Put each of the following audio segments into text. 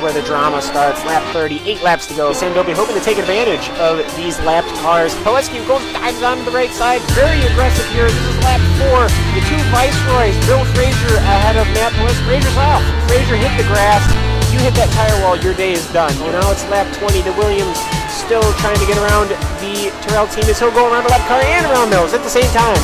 where the drama starts. Lap 30, 8 laps to go. Sandobi hoping to take advantage of these lapped cars. Pilecki goes dives on the right side. Very aggressive here. This is lap 4. The two Viceroys, Bill Frazier ahead of Matt Pilecki. Frazier's off. Frazier hit the grass. You hit that tire wall, your day is done. Well, now it's lap 20. The Williams still trying to get around the Terrell team as he'll go around the left car and around those at the same time.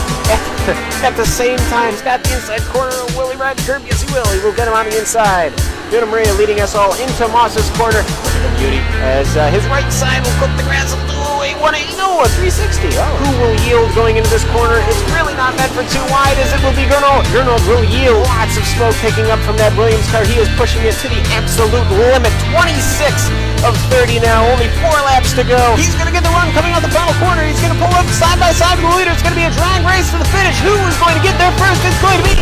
At the same time, he's got the inside corner. Will he ride the curb? Yes, he will. He will get him on the inside. Vito Maria leading us all into Moss's corner. Look at the beauty as his right side will cook the grass a little. No, a 360. Oh. Who will yield going into this corner? It's really not meant for too wide as it will be Gernot. Gernot will yield. Lots of smoke picking up from that Williams car. He is pushing it to the absolute limit. 26 of 30 now. Only 4 laps to go. He's going to get the run coming out the final corner. He's going to pull up side by side with the leader. It's going to be a drag race to the finish. Who is going to get there first? It's going to be...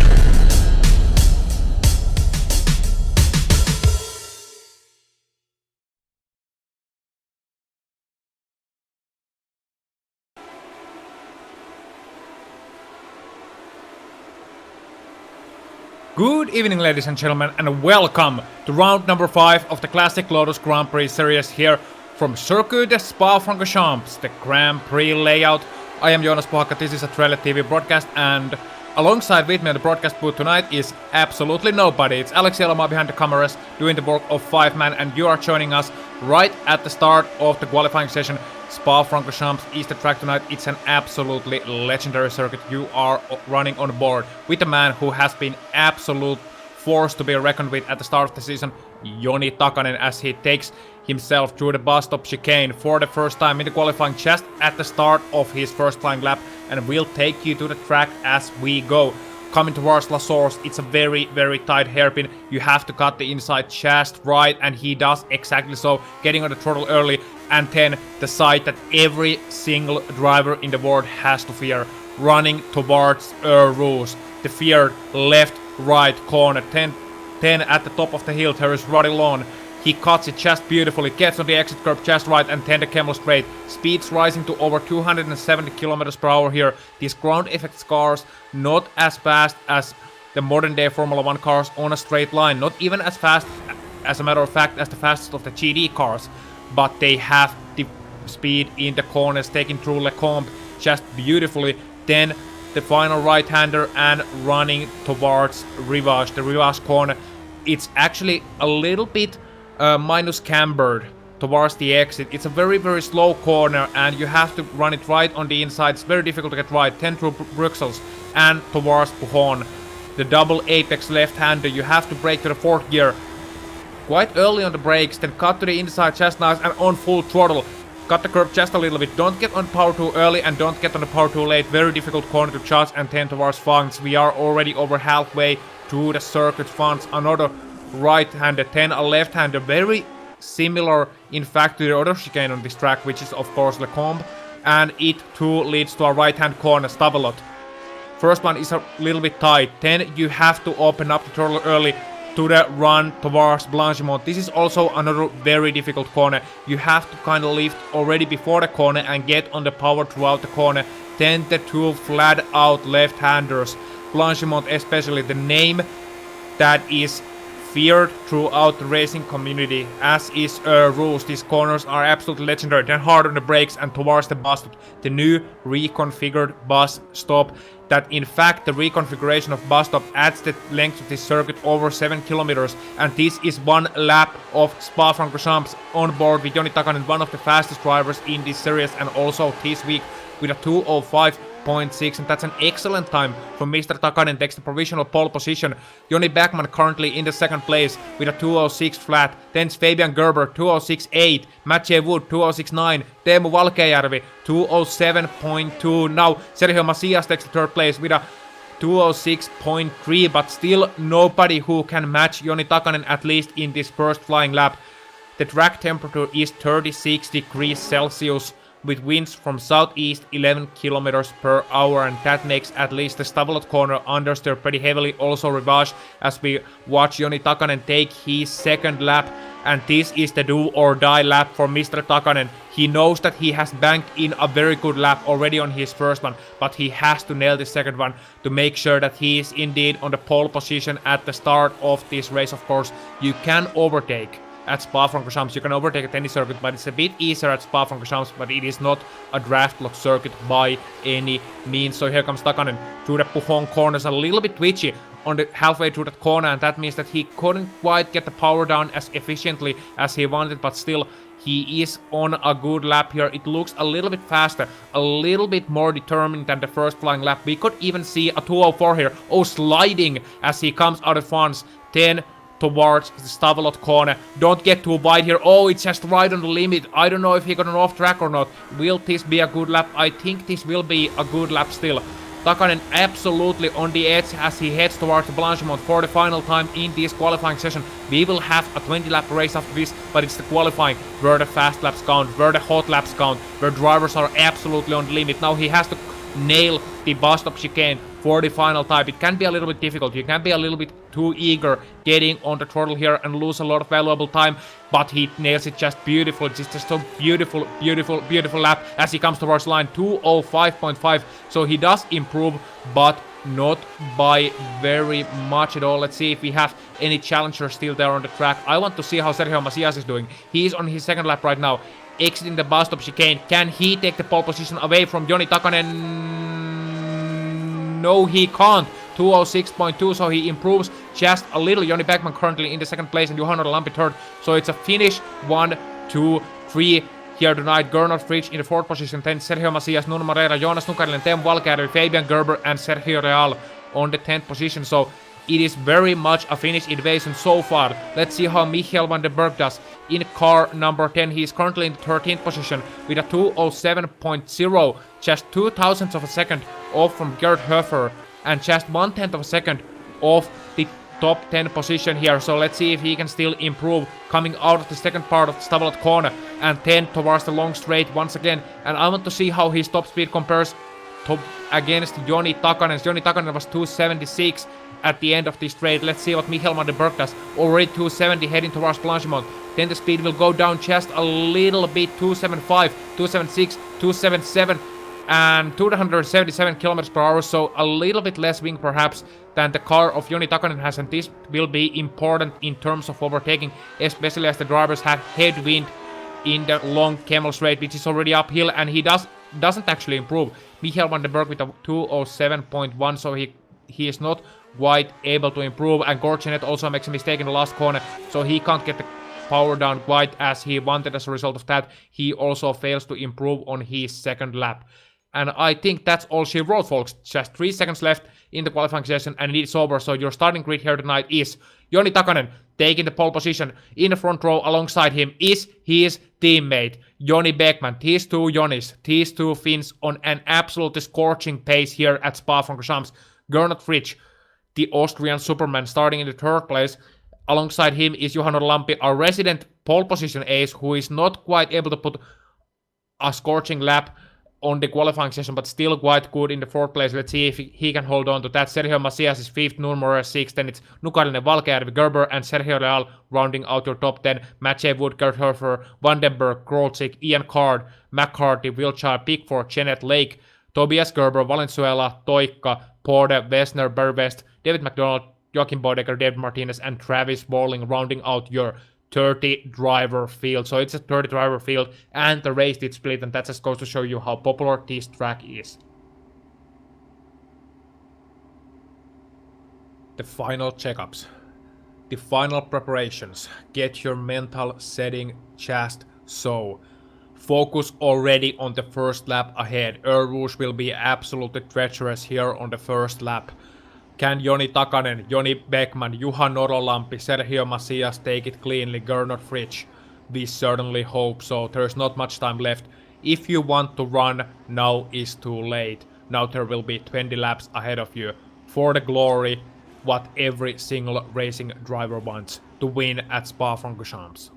Good evening, ladies and gentlemen, and welcome to round number 5 of the Classic Lotus Grand Prix series here from Circuit de Spa-Francorchamps, the Grand Prix layout. I am Joonas Puhakka, this is a Trailer TV broadcast, and alongside with me on the broadcast booth tonight is absolutely nobody. It's Aleksi Elomaa behind the cameras doing the work of 5-man, and you are joining us right at the start of the qualifying session. Spa-Francorchamps is the track tonight. It's an absolutely legendary circuit. You are running on board with a man who has been absolute force to be reckoned with at the start of the season, Joni Takanen, as he takes himself through the bus stop chicane for the first time in the qualifying just at the start of his first flying lap, and will take you to the track as we go. Coming towards La Source, it's a very, very tight hairpin. You have to cut the inside just right, and he does exactly so, getting on the throttle early, and then the side that every single driver in the world has to fear, running towards Rouge. The feared left-right corner, 10 at the top of the hill, there is Roddy Lawn. He cuts it just beautifully, gets on the exit curb just right, and then the camel straight. Speeds rising to over 270 km per hour here. These ground effects cars not as fast as the modern day Formula 1 cars on a straight line. Not even as fast, as a matter of fact, as the fastest of the GD cars. But they have the speed in the corners, taking through Lecombe just beautifully. Then the final right-hander and running towards Rivage, the Rivage corner. It's actually a little bit minus cambered towards the exit. It's a very, very slow corner, and you have to run it right on the inside. It's very difficult to get right. 10 through Bruxelles and towards Puhon. The double apex left-hander, you have to brake to the 4th gear quite early on the brakes, then cut to the inside just nice and on full throttle. Cut the curb just a little bit. Don't get on power too early and don't get on the power too late. Very difficult corner to judge, and then towards Funks. We are already over halfway through the circuit. Funks, another right-hander, then a left-hander. Very similar, in fact, to the other chicane on this track, which is of course Lecombe. And it too leads to a right-hand corner, Stavelot. First one is a little bit tight. Then you have to open up the throttle early to the run towards Blanchimont. This is also another very difficult corner. You have to kind of lift already before the corner and get on the power throughout the corner. Then the two flat out left-handers. Blanchimont especially, the name that is feared throughout the racing community, as is Rouge. These corners are absolutely legendary. Then hard on the brakes and towards the bus stop, the new reconfigured bus stop. That in fact the reconfiguration of bus stop adds the length of this circuit over 7 kilometers, and this is one lap of Spa-Francorchamps on board with Joni Takanen, one of the fastest drivers in this series, and also this week with a 2:05.6, and that's an excellent time for Mr. Takanen. Takes the provisional pole position. Joni Backman currently in the 2nd place with a 2:06 flat. Then Fabian Gerber 2:06.8, Mathieu Wood 2:06.9, Teemu Valkeajärvi 2:07.2. Now Sergio Macias takes the 3rd place with a 2:06.3, but still nobody who can match Joni Takanen, at least in this first flying lap. The track temperature is 36 degrees Celsius. With winds from southeast 11 kilometers per hour, and that makes at least the Stavelot corner understeer pretty heavily. Also Rivage, as we watch Joni Takanen take his 2nd lap, and this is the do or die lap for Mr. Takanen. He knows that he has banked in a very good lap already on his first one, but he has to nail the 2nd one to make sure that he is indeed on the pole position at the start of this race. Of course, you can overtake at Spa-Francorchamps. You can overtake at any circuit, but it's a bit easier at Spa-Francorchamps, but it is not a draft lock circuit by any means. So here comes Takanen through the Puhakka corners, a little bit twitchy on the halfway through that corner, and that means that he couldn't quite get the power down as efficiently as he wanted, but still he is on a good lap here. It looks a little bit faster, a little bit more determined than the first flying lap. We could even see a 2:04 here. Oh, sliding as he comes out of fronts. 10 towards the Stavelot corner. Don't get too wide here. Oh, it's just right on the limit. I don't know if he got an off track or not. Will this be a good lap? I think this will be a good lap still. Takanen absolutely on the edge as he heads towards the Blanchimont for the final time in this qualifying session. We will have a 20-lap race after this, but it's the qualifying where the fast laps count, where the hot laps count, where drivers are absolutely on the limit. Now he has to nail the bus stop chicane for the final time. It can be a little bit difficult. You can be a little bit too eager getting on the throttle here and lose a lot of valuable time, but he nails it just beautiful. It's just so beautiful, beautiful, beautiful lap as he comes towards line 2:05.5. So he does improve, but not by very much at all. Let's see if we have any challengers still there on the track. I want to see how Sergio Macias is doing. He's on his second lap right now, exiting the bus stop chicane. Can he take the pole position away from Joni Takanen? No, he can't. 2:06.2, so he improves just a little. Joni Beckman currently in the second place and Johanna Lampi third. So it's a finish 1, 2, 3 here tonight. Gernot Fritsch in the fourth position, then Sergio Macias, Nuno Moreira, Joonas Nukarinen, Teemu Valkjärvi, Fabian Gerber and Sergio Real on the 10th position. So it is very much a Finnish invasion so far. Let's see how Michael van den Berg does in car number 10. He is currently in the 13th position with a 2:07.0, just 0.02 of a second off from Gerd Höfer and just 1/10 of a second off the top 10 position here. So let's see if he can still improve coming out of the second part of the Stavelot corner and 10 towards the long straight once again. And I want to see how his top speed compares against Joni Takanen. Joni Takanen was 2:76 at the end of this straight. Let's see what Michael van den Berg does. Already 2:70 heading towards Blanchimont. Then the speed will go down just a little bit. 2:75, 2:76, 2:77 and 277 kilometers per hour. So a little bit less wing perhaps than the car of Joni Takanen has, and this will be important in terms of overtaking, especially as the drivers have headwind in the long Camel straight, which is already uphill, and he doesn't actually improve. Michael van den Berg with a 2:07.1, so he is not quite able to improve, and Gorchenet also makes a mistake in the last corner, so he can't get the power down quite as he wanted. As a result of that, he also fails to improve on his second lap. And I think that's all she wrote, folks. Just 3 seconds left in the qualifying session and it's over. So your starting grid here tonight is Joni Takanen taking the pole position. In the front row alongside him is his teammate Joni Beckman. These two Jonis, these two Finns on an absolutely scorching pace here at Spa-Francorchamps. Gernot Fritsch, the Austrian Superman, starting in the third place. Alongside him is Johanna Lampi, our resident pole position ace, who is not quite able to put a scorching lap on the qualifying session, but still quite good in the fourth place. Let's see if he can hold on to that. Sergio Macias is 5th, Nuno Moreira 6th, then it's Nukarinen, Valkjärvi, Gerber, and Sergio Real rounding out your top 10. Mathieu Wood, Gerd Höfer, Van den Berg, Grolczyk, Ian Card, McCarthy, Wiltshire, Pickford, Jeanette Lake, Tobias Gerber, Valenzuela, Toikka, Porter, Wessner, Berwest, David McDonald, Joachim Bodecker, David Martinez, and Travis Walling rounding out your 30 driver field. So it's a 30 driver field and the race did split, and that just goes to show you how popular this track is. The final checkups, the final preparations. Get your mental setting just so. Focus already on the first lap ahead. Eau Rouge will be absolutely treacherous here on the first lap. Can Joni Takanen, Joni Beckman, Juha Norolampi, Sergio Macias take it cleanly? Gernot Fritsch? We certainly hope so. There's not much time left. If you want to run, now is too late. Now there will be 20 laps ahead of you. For the glory, what every single racing driver wants, to win at Spa-Francorchamps.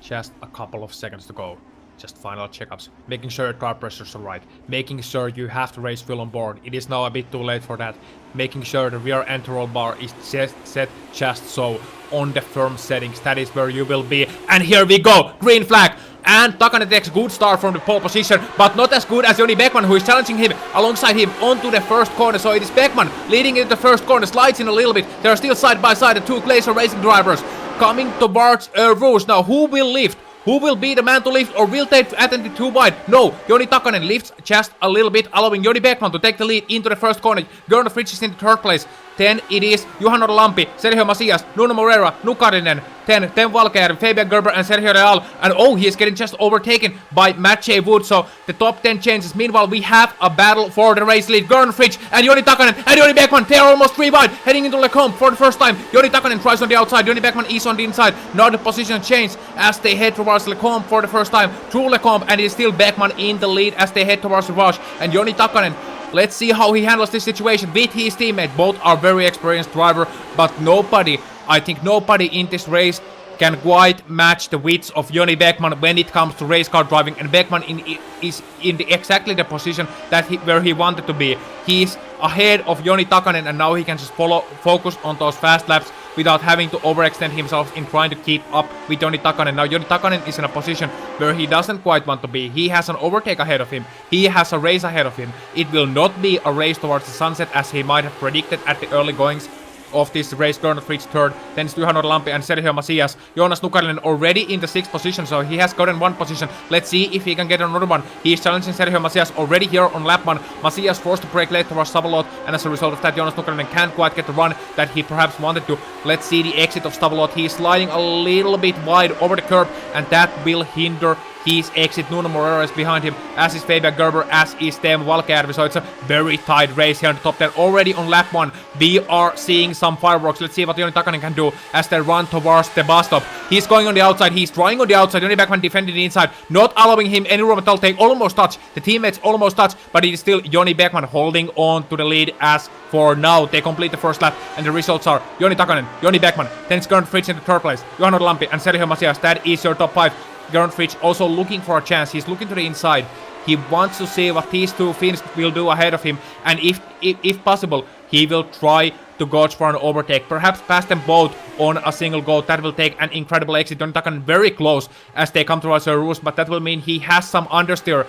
Just a couple of seconds to go. Just final checkups, making sure your car pressures are right, making sure you have the race fuel on board. It is now a bit too late for that. Making sure the rear end roll bar is set just so on the firm settings. That is where you will be. And here we go, green flag. and Takanen takes a good start from the pole position, but not as good as Joni Beckman, who is challenging him alongside him onto the first corner. So it is Beckman leading into the first corner, slides in a little bit. They are still side by side, the two Glacier Racing drivers coming towards Roos. Now who will lift? Who will be the man to lift, or will they attempt it too wide? No, Joni Takanen lifts just a little bit, allowing Joni Beckman to take the lead into the first corner. Gernot Fritsch is in the third place. Then it is Juha Lampi, Sergio Macias, Nuno Moreira, Nukarinen, Ten Valkejärvi, Fabian Gerber and Sergio Real. And oh, he is getting just overtaken by Mathieu Wood. So the top 10 changes. Meanwhile, we have a battle for the race lead. Gernot Fritsch and Joni Takanen and Joni Beckman. They are almost 3 wide, heading into Lecombe for the first time. Joni Takanen tries on the outside. Joni Beckman is on the inside. Now the position change as they head towards Lecombe for the first time. Through Lecombe, and it is still Beckman in the lead as they head towards the Rouge. And Joni Takanen, let's see how he handles this situation with his teammate. Both are very experienced driver, but I think nobody in this race can quite match the wits of Joni Beckman when it comes to race car driving, and Beckman is in exactly the position that where he wanted to be. He's ahead of Joni Takanen, and now he can just focus on those fast laps without having to overextend himself in trying to keep up with Joni Takanen. Now Joni Takanen is in a position where he doesn't quite want to be. He has an overtake ahead of him. He has a race ahead of him. It will not be a race towards the sunset as he might have predicted at the early goings of this race. Gernot Fritsch third, then it's Juha Lampi and Sergio Macias. Joonas Nukarinen already in the 6th position, so he has gotten 1 position. Let's see if he can get another one. He is challenging Sergio Macias already here on lap 1. Macias forced to brake late towards Stavelot, and as a result of that, Joonas Nukarinen can't quite get the run that he perhaps wanted to. Let's see the exit of Stavelot. He is sliding a little bit wide over the curb, and that will hinder his exit. Nuno Moreira is behind him, as is Fabian Gerber, as is Teemu Valkejärvi. So it's a very tight race here in the top 10. Already on lap 1, we are seeing some fireworks. Let's see what Joni Takanen can do as they run towards the bus stop. He's going on the outside. He's trying on the outside. Joni Beckman defending the inside, not allowing him any room at all. They almost touch. The teammates almost touch, but it is still Joni Beckman holding on to the lead as for now. They complete the first lap, and the results are Joni Takanen, Joni Beckman, then it's Gernot Fritsch in the third place, Juha Lampi and Sergio Macias. That is your top 5. Gernot Fritsch also looking for a chance. He's looking to the inside. He wants to see what these two Finns will do ahead of him, and if possible, he will try to gauge for an overtake. Perhaps pass them both on a single go. That will take an incredible exit. Joni Takanen very close as they come towards the Roos, but that will mean he has some understeer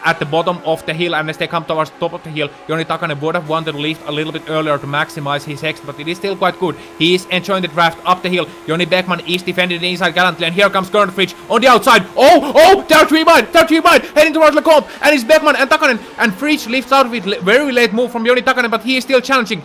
at the bottom of the hill, and as they come towards the top of the hill, Joni Takanen would have wanted to lift a little bit earlier to maximize his exit, but it is still quite good. He is enjoying the draft up the hill. Joni Beckman is defending the inside gallantly, and here comes Gernot Fritsch on the outside. Oh, they're 3 wide, heading towards Lecombe, and it's Beckman and Takanen, and Fritsch lifts out of it. Very late move from Joni Takanen, but he is still challenging.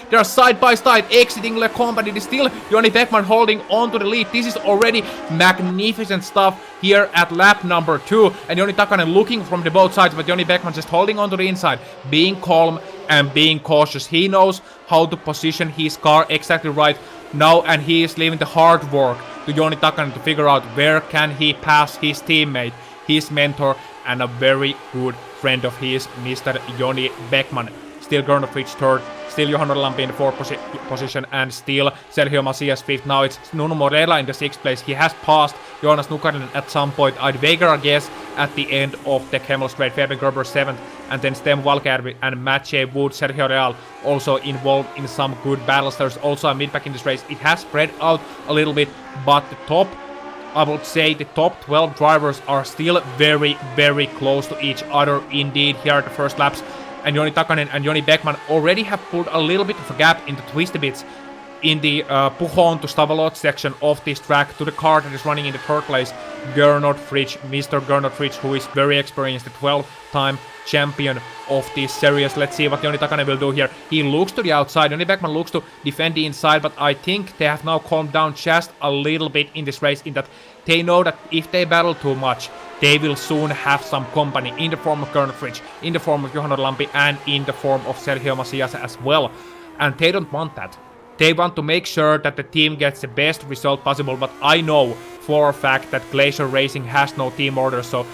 They are side by side exiting Lecombe, but it is still Joni Beckman holding on to the lead. This is already magnificent stuff here at lap number 2, and Joni Takanen looking from the both sides, but Joni Beckman just holding on to the inside, being calm and being cautious. He knows how to position his car exactly right now, and he is leaving the hard work to Joni Takanen to figure out where can he pass his teammate, his mentor, and a very good friend of his, Mr. Joni Beckman. Still Gernot Fritsch third, still Juha Lampi in the 4th position, and still Sergio Macias 5th. Now it's Nuno Moreira in the 6th place. He has passed Joonas Nukarinen at some point. I'd wager a guess at the end of the Camel Straight. Fabian Gerber 7th, and then Teemu Valkejärvi and Mathieu Wood, Sergio Real also involved in some good battles. There's also a mid-pack in this race. It has spread out a little bit, but I would say the top 12 drivers are still very, very close to each other indeed here at the first laps. And Joni Takanen and Joni Beckman already have put a little bit of a gap in the twisty bits in the Puhon to Stavelot section of this track to the car that is running in the 3rd place, Gernot Fritsch, Mr. Gernot Fritsch, who is very experienced, the 12-time champion of this series. Let's see what Joni Takanen will do here. He looks to the outside. Joni Beckman looks to defend the inside, but I think they have now calmed down just a little bit in this race, in that they know that if they battle too much, they will soon have some company in the form of Gernot Fritsch, in the form of Juha Lampi, and in the form of Sergio Macias as well. And they don't want that. They want to make sure that the team gets the best result possible, but I know for a fact that Glacier Racing has no team order, so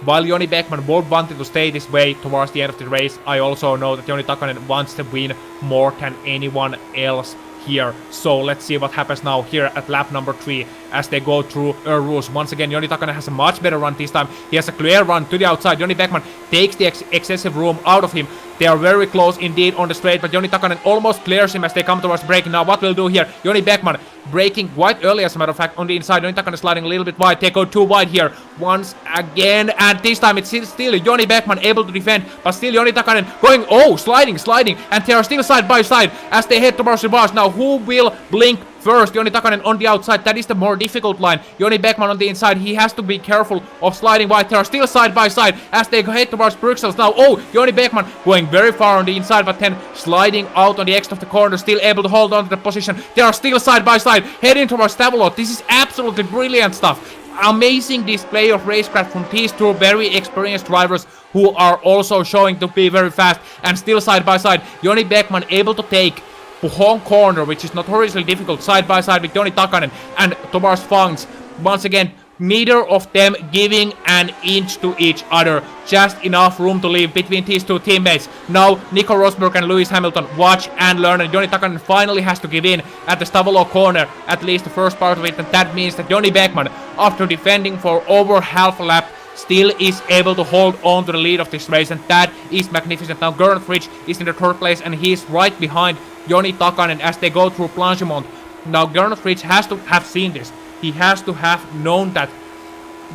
while Joni Beckman would want to stay this way towards the end of the race, I also know that Joni Takanen wants to win more than anyone else here. So let's see what happens now here at lap number 3 as they go through Roos. Once again, Joni Takanen has a much better run this time. He has a clear run to the outside. Joni Beckman takes the excessive room out of him. They are very close indeed on the straight, but Joni Takanen almost clears him as they come towards braking. Now what will do here? Joni Beckman breaking quite early, as a matter of fact, on the inside. Joni Takanen sliding a little bit wide. They go too wide here once again, and this time it's still Joni Beckman able to defend, but still Joni Takanen going, sliding, and they are still side by side as they head towards the bars. Now who will blink first? Joni Takanen on the outside, that is the more difficult line. Joni Beckman on the inside, he has to be careful of sliding wide. They are still side by side as they head towards Bruxelles. Now, Joni Beckman going very far on the inside, but then sliding out on the exit of the corner, still able to hold on to the position. They are still side by side, heading towards Stavelot. This is absolutely brilliant stuff. Amazing display of racecraft from these two very experienced drivers who are also showing to be very fast and still side by side. Joni Beckman able to take Puhakka corner, which is notoriously difficult, side by side with Joni Takanen and Tomas Fangs. Once again, neither of them giving an inch to each other. Just enough room to leave between these two teammates. Now, Nico Rosberg and Lewis Hamilton watch and learn, and Joni Takanen finally has to give in at the Stavelot corner, at least the first part of it, and that means that Joni Beckman, after defending for over half a lap, still is able to hold on to the lead of this race, and that is magnificent. Now, Gernot Fritsch is in the third place, and he is right behind Joni Takanen as they go through Blanchimont. Now, Gernot Fritsch has to have seen this. He has to have known that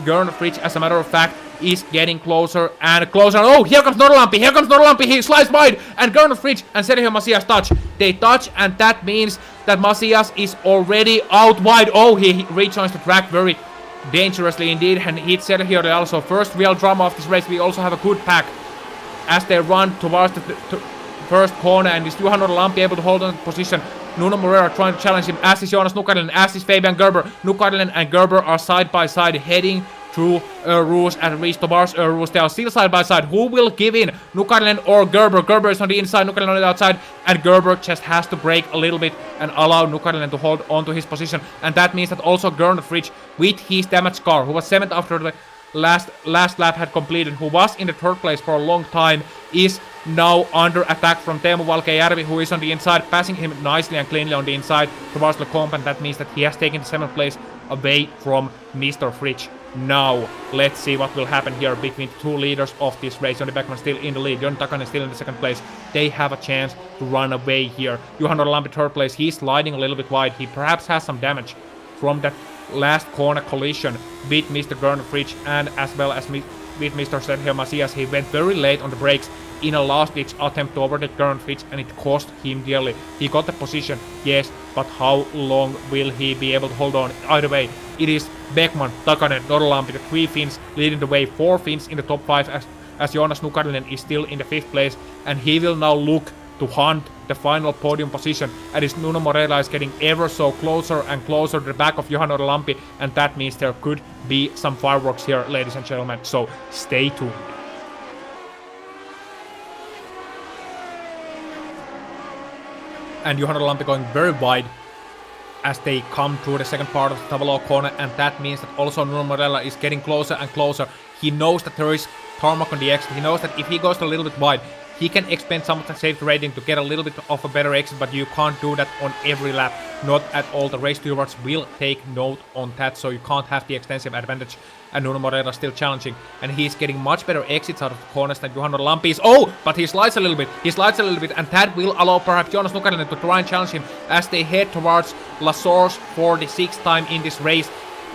Gernot Fritsch, as a matter of fact, is getting closer and closer. Oh, here comes Norlampi, he slides wide, and Gernot Fritsch and Sergio Macias touch. They touch, and that means that Macias is already out wide. Oh, he rejoins the track very dangerously indeed, and hits Sergio Real. So first real drama of this race. We also have a good pack as they run towards the first corner, and is Johan Norlampi able to hold on to position. Nuno Moreira trying to challenge him, as is Joonas Nukarinen, as is Fabian Gerber. Nukarinen and Gerber are side by side heading through Rouge and reach towards Rouge. They are still side by side. Who will give in? Nukarinen or Gerber? Gerber is on the inside, Nukarinen on the outside, and Gerber just has to break a little bit and allow Nukarinen to hold on to his position. And that means that also Gernot Fritsch, with his damaged car, who was 7th after the last lap had completed, who was in the 3rd place for a long time, is now under attack from Teemu Valkejärvi, who is on the inside, passing him nicely and cleanly on the inside towards Lecombe, and that means that he has taken the 7th place away from Mr. Fritsch. Now, let's see what will happen here between the two leaders of this race. Joni Beckman still in the lead, Joni Takanen still in the 2nd place. They have a chance to run away here. Johan Norlampi 3rd place, he's sliding a little bit wide. He perhaps has some damage from that last corner collision with Mr. Gernot Fritsch, and as well as with Mr. Sergio Macias. He went very late on the brakes in a last-ditch attempt to overtake Gernot Fritsch, and it cost him dearly. He got the position, yes, but how long will he be able to hold on? Either way, it is Beckman, Takanen, Norlampi, the 3 Finns leading the way, 4 Finns in the top 5 as Joonas Nukarinen is still in the 5th place, and he will now look to hunt the final podium position, and his Nuno Moreira is getting ever so closer and closer to the back of Johan Norlampi, and that means there could be some fireworks here, ladies and gentlemen, so stay tuned. And Johan Norlampi going very wide as they come through the 2nd part of the Stavelot corner, and that means that also Nuno Moreira is getting closer and closer. He knows that there is tarmac on the exit. He knows that if he goes a little bit wide, he can expend some of the safety rating to get a little bit of a better exit, but you can't do that on every lap. Not at all. The race stewards will take note on that, so you can't have the extensive advantage. And Nuno Moreira still challenging, and he's getting much better exits out of the corners than Johan Norlampi is. Oh, but he slides a little bit. And that will allow perhaps Joonas Nukarinen to try and challenge him as they head towards La Source for the 6th time in this race.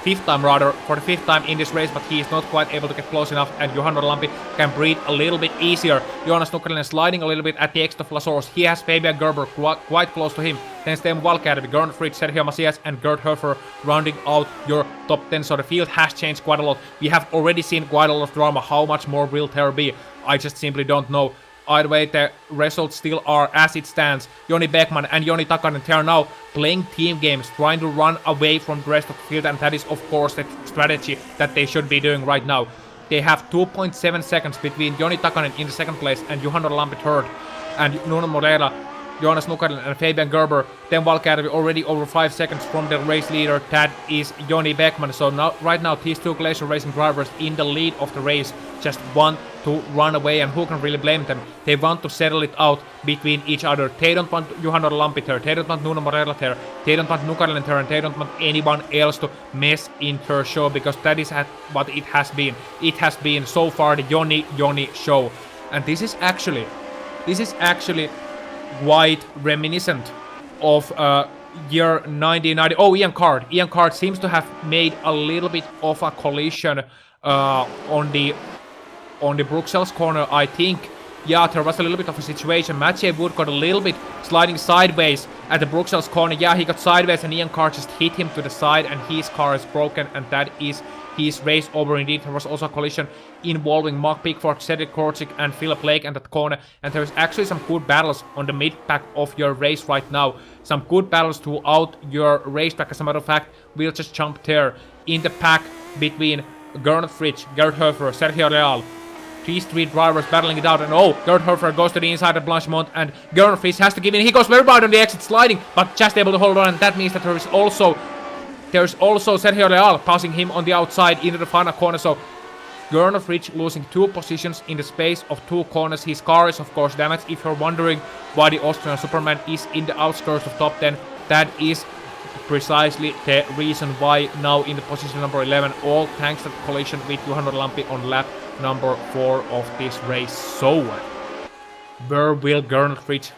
5th time rather, for the 5th time in this race, but he is not quite able to get close enough, and Johan Norlampi can breathe a little bit easier. Joonas Nukarinen sliding a little bit at the exit of La Source. He has Fabian Gerber quite close to him. Then Teemu Valkejärvi, Gernot Fritsch, Sergio Macias, and Gerd Höfer rounding out your top 10. So the field has changed quite a lot. We have already seen quite a lot of drama. How much more will there be? I just simply don't know. Either way, the results still are as it stands. Joni Beckman and Joni Takanen, they are now playing team games, trying to run away from the rest of the field, and that is of course the strategy that they should be doing right now. They have 2.7 seconds between Joni Takanen in the 2nd place and Johan Norlampi 3rd, and Nuno Moreira, Joonas Nukarinen and Fabian Gerber. Then Valkejärvi already over 5 seconds from the race leader, that is Joni Beckman. So now, right now, these two Glacier Racing drivers in the lead of the race just want to run away, and who can really blame them? They want to settle it out between each other. They don't want Johan Norlampi there, they don't want Nuno Moreira there, they don't want Nukarinen there, and they don't want anyone else to mess in their show, because that is what it has been. It has been so far the Joni show, and this is actually quite reminiscent of year 1990. Oh, Ian Card. Ian Card seems to have made a little bit of a collision on the Bruxelles corner, I think. Yeah, there was a little bit of a situation. Mathieu Wood got a little bit sliding sideways at the Bruxelles corner. Yeah, he got sideways and Ian Card just hit him to the side and his car is broken and that is his race over indeed. There was also a collision involving Mark Pickford, Cedric Korchik and Philip Lake at that corner. And there is actually some good battles on the mid-pack of your race right now. Some good battles throughout your racetrack. As a matter of fact, we'll just jump there. In the pack between Gernot Fritsch, Gerd Hofer, Sergio Leal. These three drivers battling it out, and oh, Gerd Hofer goes to the inside of Blanchimont, and Gernot Fritsch has to give in. He goes very wide on the exit, sliding, but just able to hold on, and that means that there's also Sergio Leal passing him on the outside into the final corner. So Gernot Fritsch losing 2 positions in the space of 2 corners. His car is of course damaged. If you're wondering why the Austrian Superman is in the outskirts of top 10, that is precisely the reason why now in the position number 11, all thanks to the collision with Johanna Lampi on lap number 4 of this race. So where will Gernot Fritsch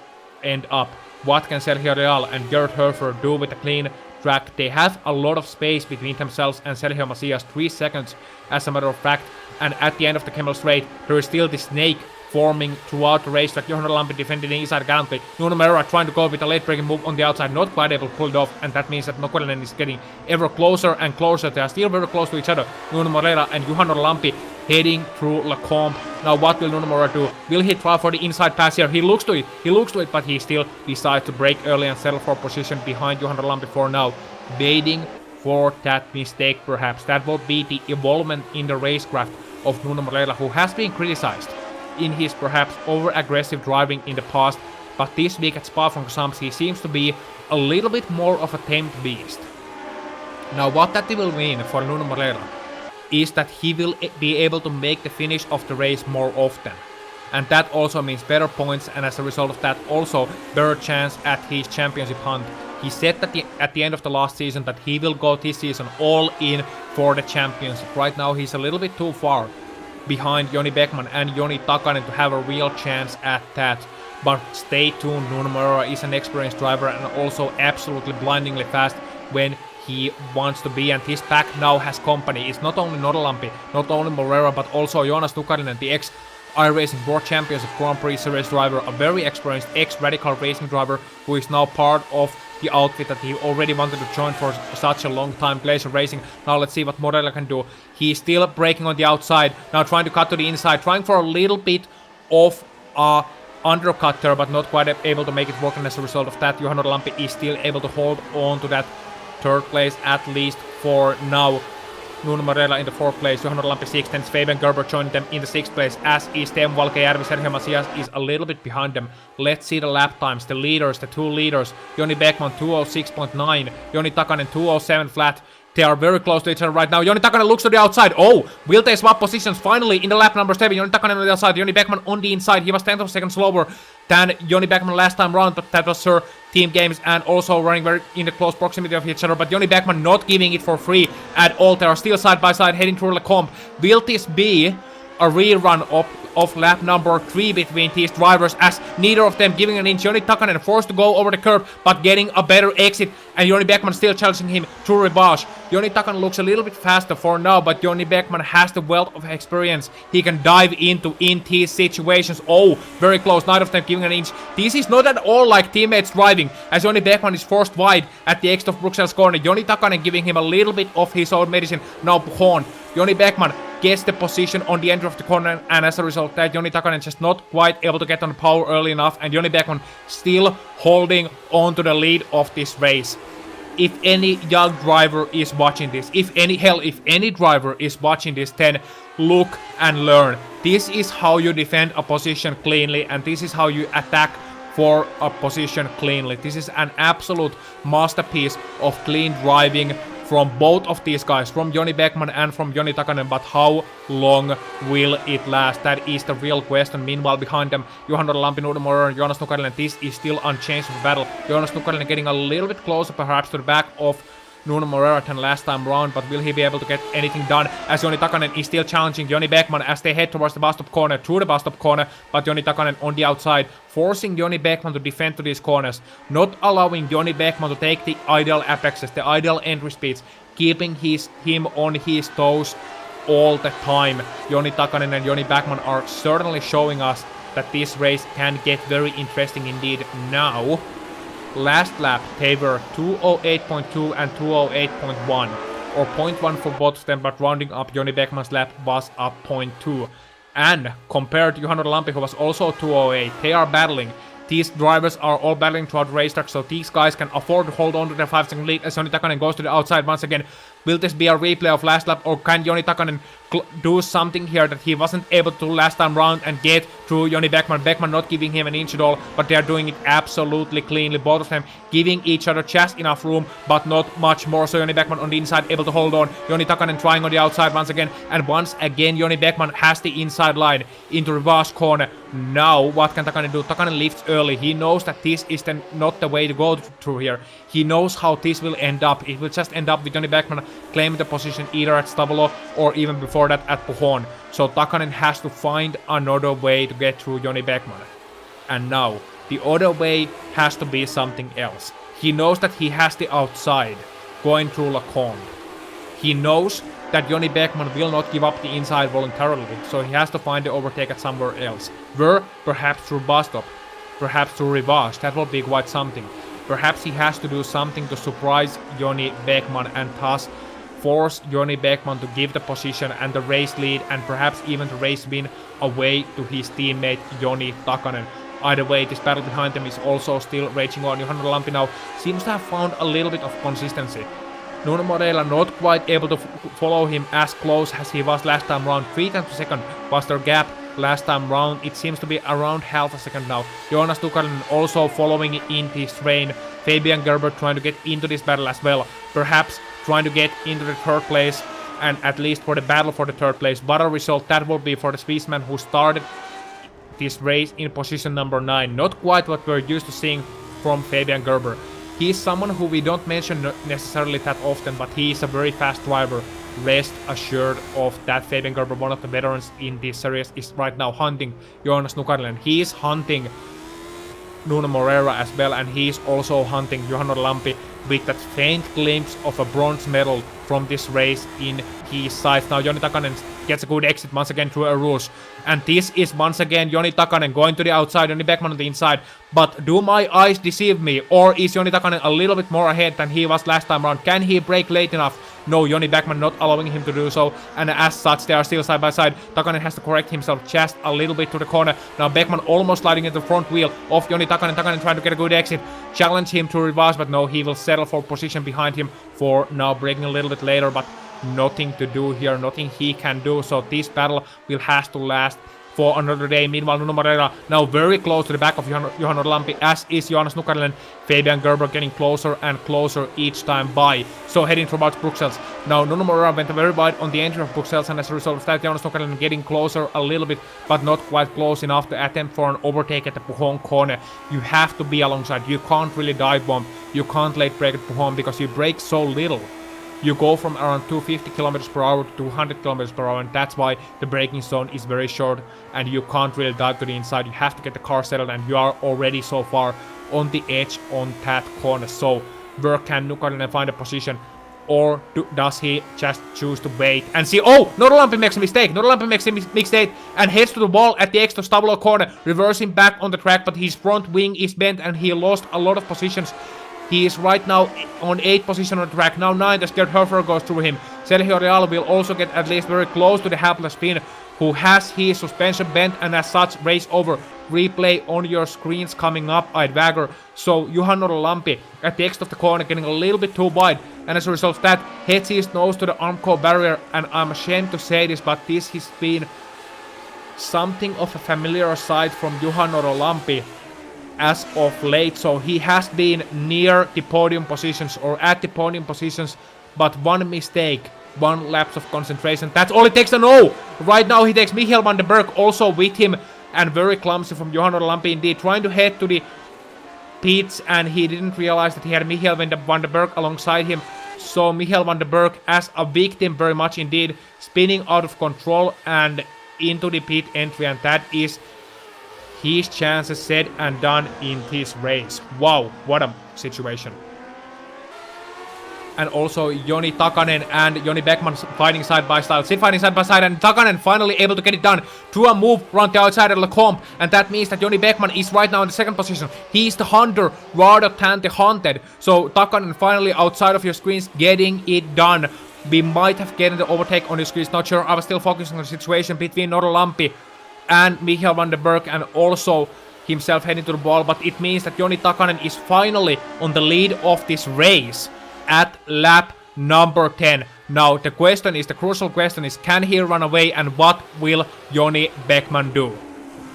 end up? What can Sergio Leal and Gerd Hofer do with a clean track? They have a lot of space between themselves and Sergio Macias, 3 seconds as a matter of fact, and at the end of the Camel Straight there is still the snake forming throughout the racetrack. Johanna Lampi defending the inside gallantly. Nuno Moreira trying to go with a late braking move on the outside, not quite able to pull it off, and that means that Nokonen is getting ever closer and closer. They are still very close to each other, Nuno Moreira and Johanna Lampi heading through Le Combe. Now what will Nuno Moreira do? Will he try for the inside pass here? He looks to it, but he still decides to brake early and settle for position behind Johanna Lampi for now, waiting for that mistake perhaps. That will be the involvement in the racecraft of Nuno Moreira, who has been criticized in his perhaps over-aggressive driving in the past, but this week at Spa-Francorchamps he seems to be a little bit more of a tamed beast. Now what that will mean for Nuno Moreira is that he will be able to make the finish of the race more often, and that also means better points, and as a result of that also better chance at his championship hunt. He said that at the end of the last season that he will go this season all in for the championship. Right now he's a little bit too far behind Joni Beckman and Joni Takanen to have a real chance at that. But stay tuned, Nuno Moreira is an experienced driver and also absolutely blindingly fast when he wants to be, and his pack now has company. It's not only Nodalampi, not only Moreira, but also Joonas Tukarinen, the ex-iRacing World Champions of Grand Prix Series driver, a very experienced ex-Radical Racing driver who is now part of the outfit that he already wanted to join for such a long time, Glacier Racing. Now let's see what Moreira can do. He's still braking on the outside, now trying to cut to the inside, trying for a little bit of a undercut there, but not quite able to make it work, and as a result of that, Johanna Lampi is still able to hold on to that 3rd place at least for now. Nuno Moreira in the 4th place, Johanna Lampi 6th, and Fabian Gerber joining them in the 6th place, as is Teemu Valkejärvi. Sergio Macias is a little bit behind them. Let's see the lap times, the leaders, the 2 leaders. Joni Beckman 206.9, Joni Takanen 207 flat. They are very close to each other right now. Joni Takanen looks to the outside. Oh, will they swap positions finally in the lap number 7? Joni Takanen on the outside, Joni Beckman on the inside. He was 10th of a second slower than Joni Beckman last time round, but that was her team games and also running very in the close proximity of each other. But Joni Beckman not giving it for free at all. They are still side by side heading through Le Combe. Will this be a rerun of lap number 3 between these drivers, as neither of them giving an inch? Joni Takanen forced to go over the curb but getting a better exit, and Joni Beckman still challenging him to Ribage. Joni Takanen looks a little bit faster for now, but Joni Beckman has the wealth of experience. He can dive into in these situations. Oh, very close, neither of them giving an inch. This is not at all like teammates driving, as Joni Beckman is forced wide at the exit of Bruxelles corner. Joni Takanen giving him a little bit of his own medicine. Now Puhakka. Joni Beckman gets the position on the end of the corner, and as a result of that, Joni Takanen just not quite able to get on the power early enough, and Joni Beckman still holding on to the lead of this race. If any young driver is watching this, if any driver is watching this, then look and learn. This is how you defend a position cleanly, and this is how you attack for a position cleanly. This is an absolute masterpiece of clean driving from both of these guys, from Joni Beckman and from Joni Takanen, but how long will it last? That is the real question. Meanwhile, behind them, Johanna Lampi, Nuno Moreira, and Joonas Tukarinen. This is still unchanged battle. Joonas Tukarinen getting a little bit closer, perhaps, to the back of Nuno Moreira than last time round, but will he be able to get anything done as Joni Takanen is still challenging Joni Beckman as they head towards the bus stop corner, through the bus stop corner, but Joni Takanen on the outside, forcing Joni Beckman to defend to these corners, not allowing Joni Beckman to take the ideal apexes, the ideal entry speeds, keeping him on his toes all the time. Joni Takanen and Joni Beckman are certainly showing us that this race can get very interesting indeed now. Last lap, they were 208.2 and 208.1, or 0.1 for both of them, but rounding up Joni Beckman's lap was up 0.2. And compared to Juhano Lampi, who was also 208, they are battling. These drivers are all battling throughout the racetrack, so these guys can afford to hold on to their 5-second lead as Joni Takanen goes to the outside once again. Will this be a replay of last lap, or can Joni Takanen do something here that he wasn't able to last time round and get through Joni Beckman? Beckman not giving him an inch at all, but they are doing it absolutely cleanly. Both of them giving each other just enough room, but not much more. So Joni Beckman on the inside able to hold on. Joni Takanen trying on the outside once again, and once again Joni Beckman has the inside line into reverse corner. Now what can Takanen do? Takanen lifts early. He knows that this is not the way to go through here. He knows how this will end up. It will just end up with Joni Beckman claiming the position either at Stavolo or even before that at Puhon. So Takanen has to find another way to get through Joni Beckman. And now, the other way has to be something else. He knows that he has the outside going through Lacombe. He knows that Joni Beckman will not give up the inside voluntarily, so he has to find the overtake at somewhere else. Where? Perhaps through bus stop, perhaps through reverse. That will be quite something. Perhaps he has to do something to surprise Joni Beckman and thus force Joni Beckman to give the position and the race lead, and perhaps even the race win away to his teammate Joni Takanen. Either way, this battle behind them is also still raging on. Juhano Lampi now seems to have found a little bit of consistency. Nuno Moreira not quite able to follow him as close as he was last time round. 3 tenths per second was their gap last time round. It seems to be around half a second now. Joonas Tukanen also following in this train. Fabian Gerber trying to get into this battle as well. Perhaps trying to get into the third place, and at least for the battle for the third place. But a result that will be for the Swissman who started this race in position number 9. Not quite what we're used to seeing from Fabian Gerber. He is someone who we don't mention necessarily that often, but he is a very fast driver. Rest assured of that. Fabian Gerber, one of the veterans in this series, is right now hunting Joonas Nukarinen. He is hunting Nuno Moreira as well, and he is also hunting Juhano Lampi with that faint glimpse of a bronze medal from this race in his sights. Now Joni Takanen gets a good exit once again through a rush, and this is once again Joni Takanen going to the outside, Joni Beckman on the inside. But do my eyes deceive me, or is Joni Takanen a little bit more ahead than he was last time around? Can he brake late enough? No, Joni Beckman not allowing him to do so, and as such they are still side by side. Takanen has to correct himself just a little bit to the corner. Now Beckman almost sliding into the front wheel of Joni Takanen. Takanen trying to get a good exit, challenge him to reverse, but no, he will settle for position behind him for now, braking a little bit later, but nothing to do here, nothing he can do. So this battle will have to last for another day. Meanwhile, Nuno Moreira now very close to the back of Juhano Lampi, as is Joonas Nukarinen. Fabian Gerber getting closer and closer each time by. So heading towards Bruxelles. Now Nuno Moreira went very wide on the entry of Bruxelles, and as a result of that, Joonas Nukarinen getting closer a little bit, but not quite close enough to attempt for an overtake at the Puhon corner. You have to be alongside. You can't really dive bomb. You can't late brake at Puhon because you brake so little. You go from around 250 km per hour to 200 km per hour, and that's why the braking zone is very short and you can't really dive to the inside. You have to get the car settled, and you are already so far on the edge on that corner. So where can Nukarinen find a position, or does he just choose to wait and see? Oh, Nuno Lampi makes a mistake. Nuno Lampi makes a mistake and heads to the wall at the exit of Stavolo corner, reversing back on the track, but his front wing is bent and he lost a lot of positions. He is right now on 8th position on the track. Now 9th as Gerd Hofer goes through him. Sergio Real will also get at least very close to the helpless Finn, who has his suspension bent, and as such race over. Replay on your screens coming up, I'd wagger. So Juhano Lampi at the exit of the corner getting a little bit too wide, and as a result of that heads his nose to the Armco barrier, and I'm ashamed to say this, but this has been something of a familiar sight from Juhano Lampi as of late. So he has been near the podium positions, or at the podium positions, but one mistake, one lapse of concentration, that's all it takes to know. Right now he takes Michael van den Berg also with him, and very clumsy from Juhano Lampi indeed, trying to head to the pits, and he didn't realize that he had Michael van den Berg alongside him. So Michael van der Berg as a victim very much indeed, spinning out of control and into the pit entry, and that is his chances said and done in this race. Wow, what a situation. And also Joni Takanen and Joni Beckman fighting side by side, and Takanen finally able to get it done through a move around the outside of Lecomte, and that means that Joni Beckman is right now in the second position. He's the hunter rather than the hunted, so Takanen finally outside of your screens getting it done. We might have gotten the overtake on your screens, not sure. I was still focusing on the situation between Noro Lampi and Michael van der Berg, and also himself heading to the ball, but it means that Joni Takanen is finally on the lead of this race at lap number 10. Now the crucial question is, can he run away, and what will Joni Beckman do?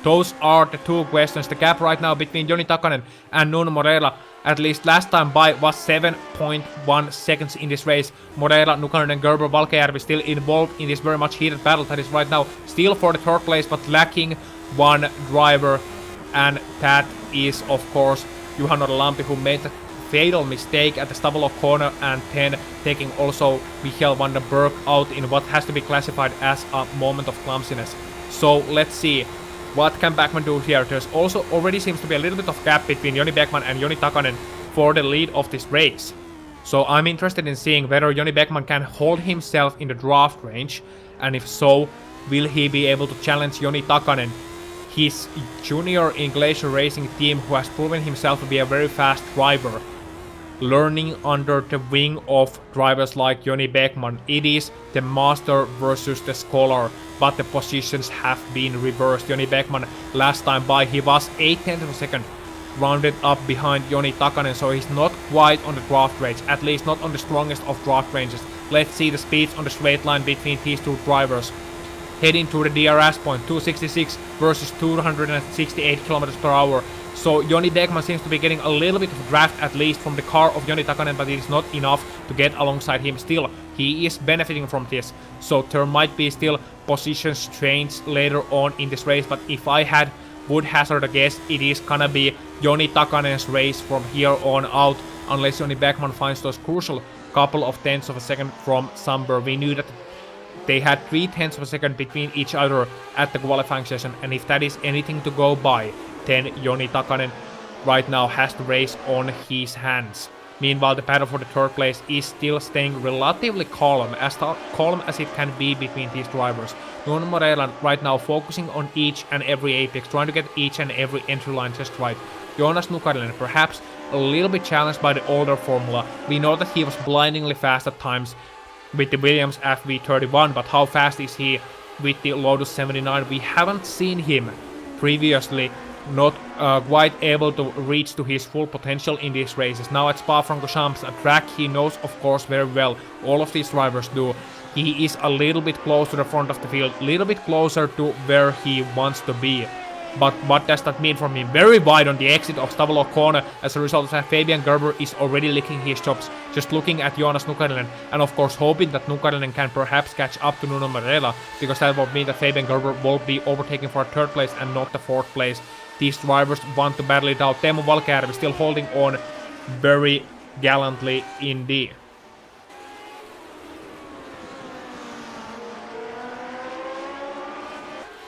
Those are the two questions. The gap right now between Joni Takanen and Nuno Moreira, at least last time by, was 7.1 seconds in this race. Moreira, Nukanen and Gerber Valkejärvi still involved in this very much heated battle that is right now still for the third place, but lacking one driver, and that is of course Juha Lampi, who made the fatal mistake at the Stavolo corner, and then taking also Michael van der Berg out in what has to be classified as a moment of clumsiness. So let's see what can Beckman do here. There's also already seems to be a little bit of gap between Joni Beckman and Joni Takanen for the lead of this race. So I'm interested in seeing whether Joni Beckman can hold himself in the draft range, and if so, will he be able to challenge Joni Takanen, his junior in Glacier Racing team, who has proven himself to be a very fast driver, learning under the wing of drivers like Joni Beckman. It is the master versus the scholar, but the positions have been reversed. Joni Beckman last time by, he was 8/10 of a second rounded up behind Joni Takanen, so he's not quite on the draft range, at least not on the strongest of draft ranges. Let's see the speeds on the straight line between these two drivers. Heading to the DRS point, 266 versus 268 kilometers per hour. So Joni Beckman seems to be getting a little bit of draft at least from the car of Joni Takanen, but it is not enough to get alongside him. Still, he is benefiting from this, so there might be still positions change later on in this race, but if I would hazard a guess, it is gonna be Joni Takanen's race from here on out, unless Joni Beckman finds those crucial couple of tenths of a second from somewhere. We knew that they had 3/10 of a second between each other at the qualifying session, and if that is anything to go by, then Joni Takanen right now has the race on his hands. Meanwhile, the battle for the third place is still staying relatively calm as it can be between these drivers. Nuno Moreira right now focusing on each and every apex, trying to get each and every entry line just right. Joonas Nukarinen perhaps a little bit challenged by the older formula. We know that he was blindingly fast at times with the Williams FV31, but how fast is he with the Lotus 79? We haven't seen him previously not quite able to reach to his full potential in these races. Now at Spa-Francorchamps, a track he knows of course very well, all of these drivers do. He is a little bit close to the front of the field, a little bit closer to where he wants to be. But what does that mean for me? Very wide on the exit of Stavolo corner. As a result of that, Fabian Gerber is already licking his chops, just looking at Joonas Nukarinen, and of course hoping that Nukarinen can perhaps catch up to Nuno Moreira, because that would mean that Fabian Gerber will be overtaken for a third place and not the fourth place. These drivers want to battle it out. Teemu Valkejärvi still holding on very gallantly indeed.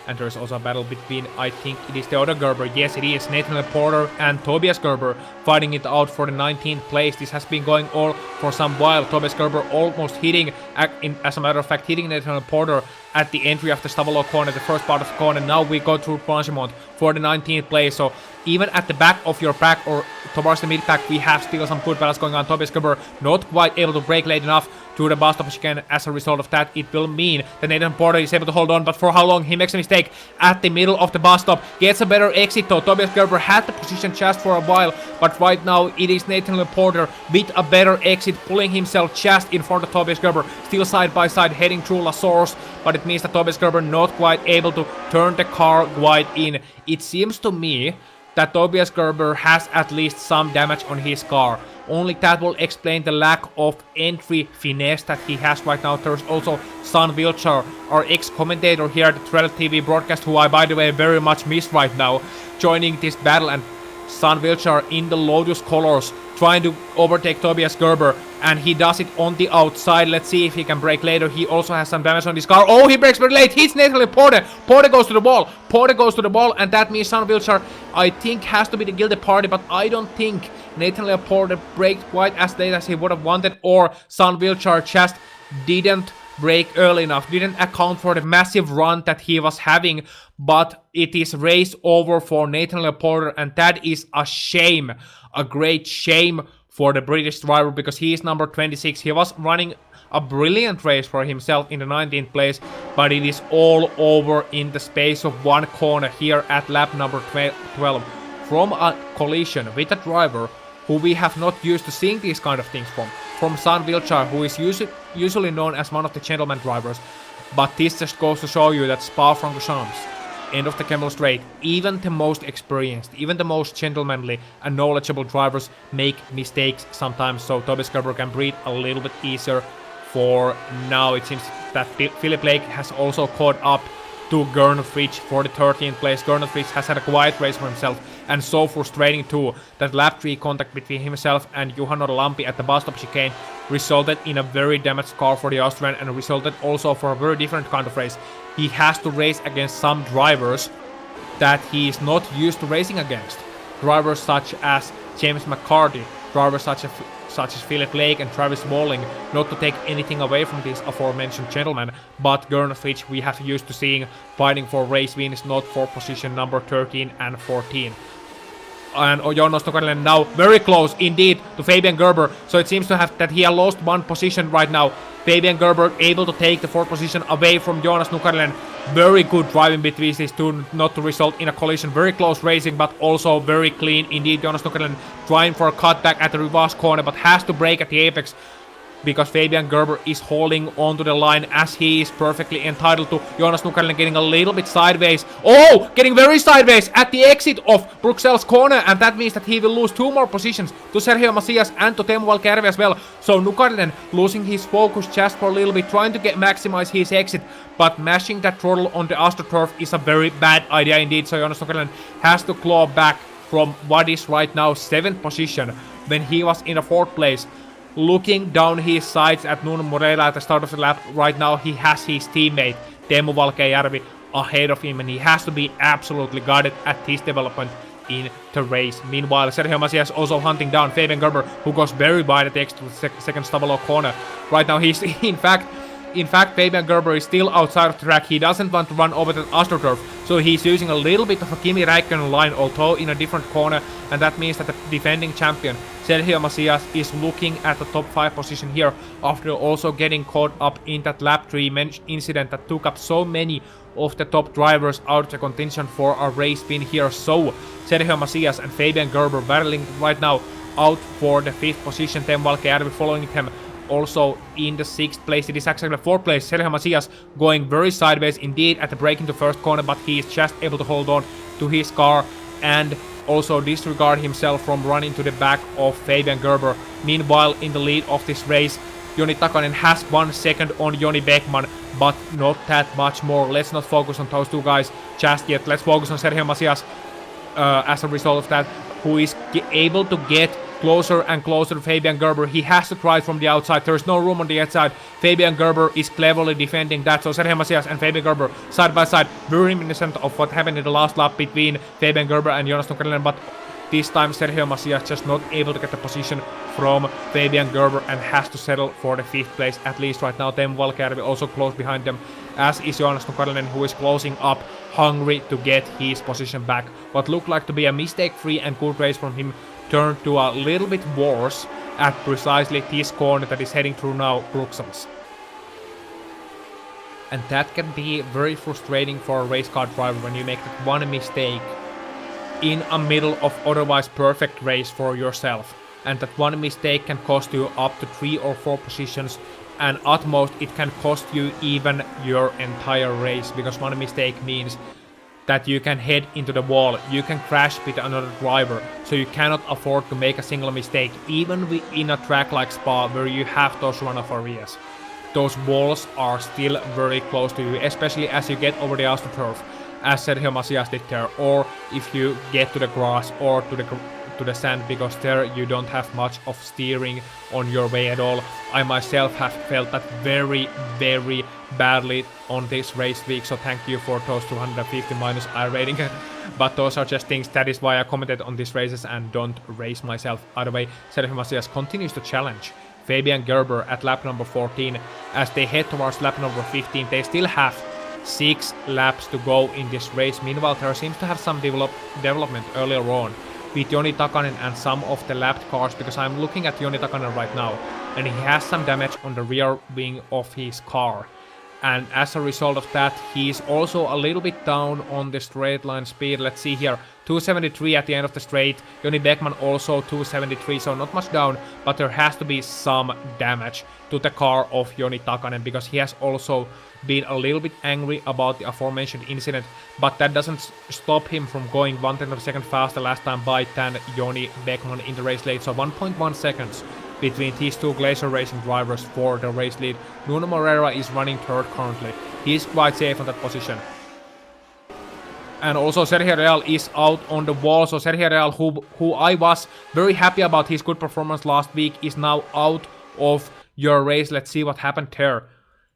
And there's also a battle between, I think it is the other Gerber, yes it is, Nathan Porter and Tobias Gerber fighting it out for the 19th place. This has been going on for some while. Tobias Gerber almost hitting, as a matter of fact, hitting Nathan Porter at the entry of the Stavolo corner, the first part of the corner. Now we go through Franchimont for the 19th place. So even at the back of your pack or towards the mid pack, we have still some good battles going on. Tobias Gerber not quite able to brake late enough to the bus stop again. As a result of that, it will mean that Nathan Porter is able to hold on, but for how long? He makes a mistake at the middle of the bus stop, gets a better exit though. Tobias Gerber had the position just for a while, but right now it is Nathan Porter with a better exit, pulling himself just in front of Tobias Gerber, still side by side heading through La Source, but it means that Tobias Gerber not quite able to turn the car quite in. It seems to me that Tobias Gerber has at least some damage on his car. Only that will explain the lack of entry finesse that he has right now. There's also San Vilchar, our ex-commentator here at the Trail TV broadcast, who I, by the way, very much miss right now, joining this battle. And San Vilchar in the Lotus colors, trying to overtake Tobias Gerber, and he does it on the outside. Let's see if he can break later. He also has some damage on this car. Oh, he breaks very late. Hits Nathan Porter. Porter goes to the ball. Porter goes to the ball, and that means Son Wilshire, I think, has to be the guilty party, but I don't think Nathan Porter braked quite as late as he would have wanted, or Son Wilshire just didn't brake early enough, didn't account for the massive run that he was having. But it is race over for Nathan Porter, and that is a shame, a great shame for the British driver, because he is number 26. He was running a brilliant race for himself in the 19th place, but it is all over in the space of one corner here at lap number 12 from a collision with a driver who we have not used to seeing these kind of things from Son Wilshire, who is usually known as one of the gentleman drivers. But this just goes to show you that Spa-Francorchamps, end of the Camel Straight, even the most experienced, even the most gentlemanly and knowledgeable drivers make mistakes sometimes, so Tobias Gerber can breathe a little bit easier for now. It seems that Philip Lake has also caught up to Gernot Fritsch for the 13th place. Gernot Fritsch has had a quiet race for himself, and so frustrating too that lap 3 contact between himself and Juhan Lampi at the bus stop chicane resulted in a very damaged car for the Austrian, and resulted also for a very different kind of race. He has to race against some drivers that he is not used to racing against. Drivers such as James McCarthy, drivers such as Philip Lake and Travis Walling, not to take anything away from these aforementioned gentlemen, but Gernot Fritsch we have used to seeing fighting for race wins, not for position number 13 and 14. And Joonas Nukarinen now very close indeed to Fabian Gerber, so it seems to have that he has lost one position right now. Fabian Gerber able to take the 4th position away from Joonas Nukarinen. Very good driving between these two, not to result in a collision. Very close racing, but also very clean indeed. Joonas Nukarinen trying for a cutback at the reverse corner, but has to brake at the apex, because Fabian Gerber is holding onto the line as he is perfectly entitled to. Joonas Nukarinen getting a little bit sideways. Oh, getting very sideways at the exit of Bruxelles corner, and that means that he will lose 2 more positions to Sergio Macias and to Teemu Valkjärvi as well. So Nukarinen losing his focus just for a little bit, trying to maximize his exit, but mashing that throttle on the AstroTurf is a very bad idea indeed. So Joonas Nukarinen has to claw back from what is right now 7th position when he was in a 4th place. Looking down his sides at Nuno Moreira at the start of the lap, right now he has his teammate Teemu Valkjärvi ahead of him, and he has to be absolutely guarded at his development in the race. Meanwhile, Sergio Macias also hunting down Fabian Gerber, who goes very wide at the exit to the second Stavolo corner. Right now he's in fact, Fabian Gerber is still outside of the track. He doesn't want to run over the AstroTurf, so he's using a little bit of a Kimi Räikkönen line, although in a different corner, and that means that the defending champion Sergio Macias is looking at the top 5 position here, after also getting caught up in that lap 3 incident that took up so many of the top drivers out of the contention for a race win here. So Sergio Macias and Fabian Gerber battling right now out for the 5th position. Teemu Valkjärvi following them also in the 6th place. It is actually the 4th place. Sergio Macias going very sideways indeed at the break into 1st corner, but he is just able to hold on to his car and also disregard himself from running to the back of Fabian Gerber. Meanwhile, in the lead of this race, Joni Takanen has 1 second on Joni Beckman, but not that much more. Let's not focus on those two guys just yet. Let's focus on Sergio Macias as a result of that, who is able to get closer and closer to Fabian Gerber. He has to try it from the outside. There is no room on the outside. Fabian Gerber is cleverly defending that. So Sergio Macias and Fabian Gerber side by side, very reminiscent of what happened in the last lap between Fabian Gerber and Joonas Nukarinen, but this time Sergio Macias just not able to get the position from Fabian Gerber and has to settle for the 5th place at least right now. Teemu Valkjärvi also close behind them, as is Joonas Nukarinen, who is closing up, hungry to get his position back. What looked like to be a mistake-free and good race from him turned to a little bit worse at precisely this corner that is heading through now Bruxelles. And that can be very frustrating for a race car driver when you make that one mistake in a middle of otherwise perfect race for yourself. And that one mistake can cost you up to 3 or 4 positions, and at most it can cost you even your entire race, because one mistake means that you can head into the wall, you can crash with another driver, so you cannot afford to make a single mistake, even in a track like Spa where you have those runoff areas. Those walls are still very close to you, especially as you get over the AstroTurf, as Sergio Macias did there, or if you get to the grass or to to the sand, because there you don't have much of steering on your way at all. I myself have felt that very badly on this race week, so thank you for those 250 minus I rating. But those are just things, that is why I commented on these races and don't race myself. Either way, Sergio Macias continues to challenge Fabian Gerber at lap number 14. As they head towards lap number 15, they still have 6 laps to go in this race. Meanwhile, there seems to have some development earlier on with Joni Takanen and some of the lapped cars, because I'm looking at Joni Takanen right now and he has some damage on the rear wing of his car. And as a result of that, he's also a little bit down on the straight line speed. Let's see here, 273 at the end of the straight. Joni Beckman also 273, so not much down, but there has to be some damage to the car of Joni Takanen, because he has also been a little bit angry about the aforementioned incident, but that doesn't stop him from going 1/10 of a second faster last time by than Joni Beckman in the race lead. So 1.1 seconds between these two Glacier Racing drivers for the race lead. Nuno Moreira is running third currently. He's quite safe on that position. And also Sergio Real is out on the wall. So Sergio Real, who I was very happy about his good performance last week, is now out of your race. Let's see what happened there.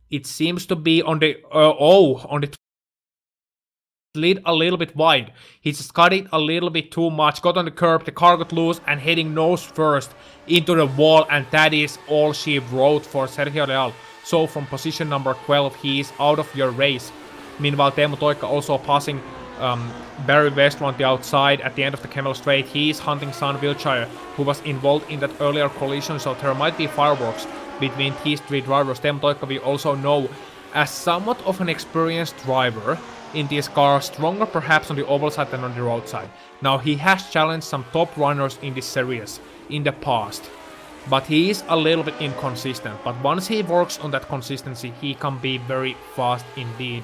It seems to be on the on the slid a little bit wide. He just cut it a little bit too much, got on the curb, the car got loose and heading nose first into the wall, and that is all she wrote for Sergio Real. So from position number 12, he is out of your race. Meanwhile, Teemu Toikka also passing Barry Westro on the outside at the end of the Kemmel Straight. He is hunting Sean Wiltshire, who was involved in that earlier collision, so there might be fireworks between these 3 drivers. Teemu Toikka we also know as somewhat of an experienced driver in this car, stronger perhaps on the oval side than on the road side. Now he has challenged some top runners in this series in the past, but he is a little bit inconsistent. But once he works on that consistency, he can be very fast indeed.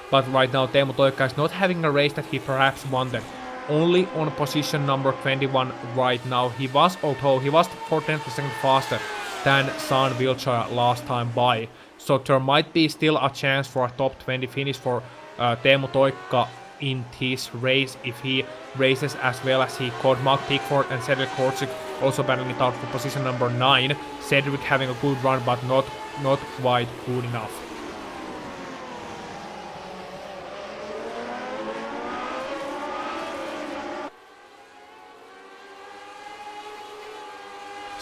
But right now Teemu Toikka is not having a race that he perhaps wanted. Only on position number 21 right now. He was, although he was 4/10 of a second faster than Sean Wiltshire last time by. So there might be still a chance for a top 20 finish for Teemu Toikka in this race if he races as well as he could. Mark Pickford and Cedric Korczyk also battling it out for position number 9. Cedric having a good run, but not quite good enough.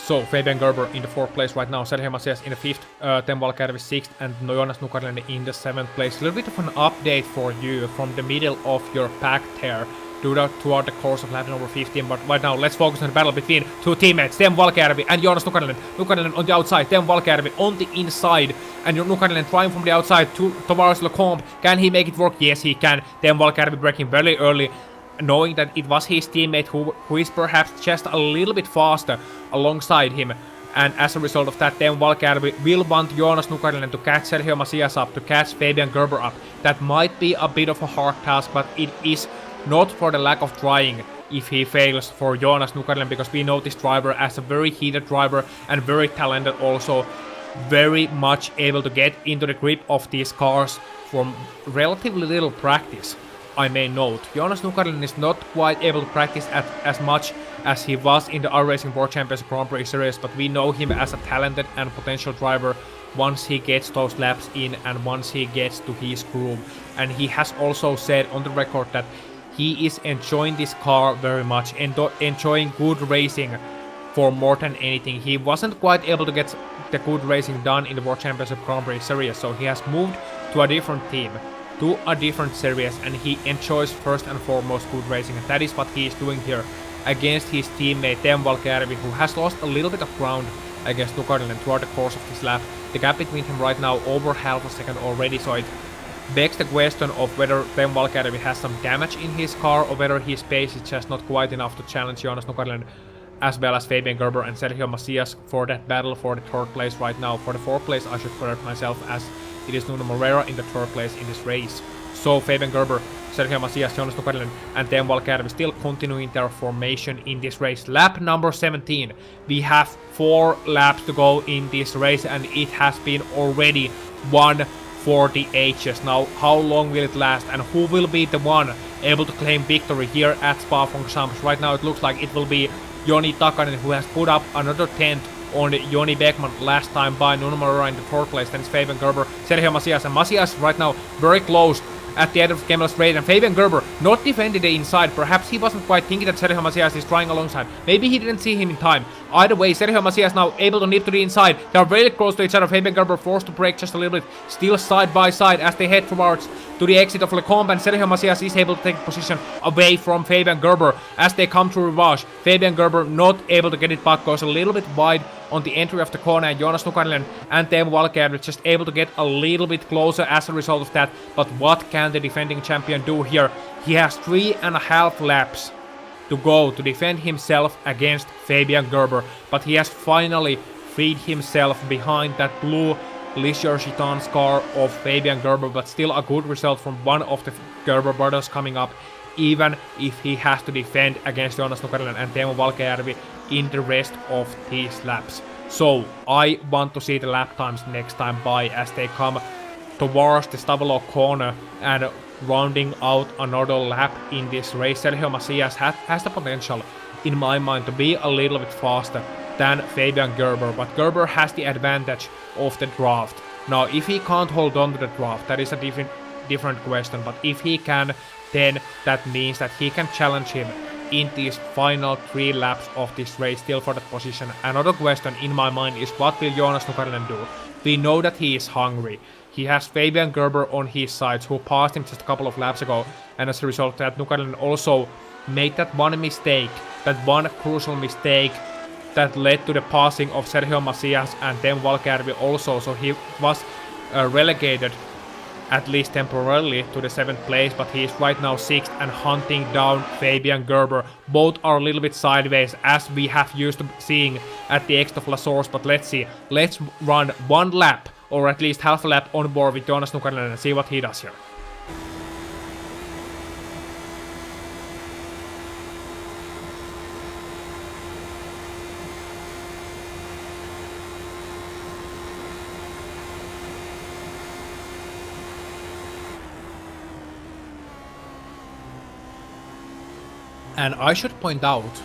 So Fabian Gerber in the 4th place right now, Sergio Macias in the 5th, Teemu Valkjärvi 6th, and Joonas Nukarinen in the 7th place. A little bit of an update for you from the middle of your pack there throughout the course of lap number 15, but right now let's focus on the battle between 2 teammates, Teemu Valkjärvi and Joonas Nukarinen. Nukarinen on the outside, Teemu Valkjärvi on the inside, and Nukarinen trying from the outside towards Lecombe. Can he make it work? Yes, he can. Teemu Valkjärvi braking very early, knowing that it was his teammate who is perhaps just a little bit faster alongside him. And as a result of that, Teemu Valkjärvi will want Joonas Nukarinen to catch Sergio Macias up, to catch Fabian Gerber up. That might be a bit of a hard task, but it is not for the lack of trying if he fails for Joonas Nukarinen, because we know this driver as a very heated driver and very talented also. Very much able to get into the grip of these cars from relatively little practice, I may note. Joonas Nukarinen is not quite able to practice as much as he was in the iRacing World Champions Grand Prix series, but we know him as a talented and potential driver once he gets those laps in and once he gets to his groove. And he has also said on the record that he is enjoying this car very much, enjoying good racing for more than anything. He wasn't quite able to get the good racing done in the World Championship Grand Prix series, so he has moved to a different team, to a different series, and he enjoys first and foremost good racing, and that is what he is doing here against his teammate Teemu Valkjärvi, who has lost a little bit of ground against Nukarinen throughout the course of this lap. The gap between him right now over half a second already, so it begs the question of whether Teemu Valkjärvi has some damage in his car or whether his pace is just not quite enough to challenge Joonas Nukarinen as well as Fabian Gerber and Sergio Macias for that battle for the 3rd place right now. For the 4th place, I should correct myself, as it is Nuno Moreira in the 3rd place in this race. So Fabian Gerber, Sergio Macias, Joonas Nukarinen and Teemu Valkjärvi still continuing their formation in this race. Lap number 17. We have 4 laps to go in this race and it has been already 1:40 H's. Now, how long will it last and who will be the one able to claim victory here at Spa-Francorchamps. Right now it looks like it will be Joni Takanen who has put up another 10th on Joni Beckman last time by Nuno Moreira in the 4th place. Then it's Fabian Gerber, Sergio Macias, and Macias right now very close at the end of the game straight, and Fabian Gerber not defended the inside. Perhaps he wasn't quite thinking that Sergio Macias is trying alongside. Maybe he didn't see him in time. Either way, Sergio Macias now able to nip to the inside. They are very close to each other. Fabian Gerber forced to break just a little bit, still side by side as they head towards to the exit of Lecombe, and Sergio Macias is able to take position away from Fabian Gerber as they come to Rivage. Fabian Gerber not able to get it back, goes a little bit wide on the entry of the corner, and Joonas Nukarinen and Teemu Valkeapää just able to get a little bit closer as a result of that. But what can the defending champion do here? He has 3.5 laps to go to defend himself against Fabian Gerber, but he has finally freed himself behind that blue Leisure Gitan's car of Fabian Gerber, but still a good result from one of the Gerber brothers coming up, even if he has to defend against Joonas Nukarinen and Teemu Valkeapää in the rest of these laps. So I want to see the lap times next time by as they come towards the Stavolo corner and rounding out another lap in this race. Sergio Macias has the potential, in my mind, to be a little bit faster than Fabian Gerber, but Gerber has the advantage of the draft. Now, if he can't hold on to the draft, that is a different question, but if he can, then that means that he can challenge him in these final 3 laps of this race still for that position. Another question in my mind is, what will Joonas Nukarinen do? We know that he is hungry. He has Fabian Gerber on his side, who passed him just a couple of laps ago, and as a result of that, Nukarinen also made that one mistake, that one crucial mistake that led to the passing of Sergio Macias and Teemu Valkeapää also, so he was relegated at least temporarily to the 7th place, but he is right now 6th and hunting down Fabian Gerber. Both are a little bit sideways as we have used to seeing at the exit of La Source, but let's see. Let's run one lap, or at least half a lap on board with Joonas Nukarinen and see what he does here. And I should point out,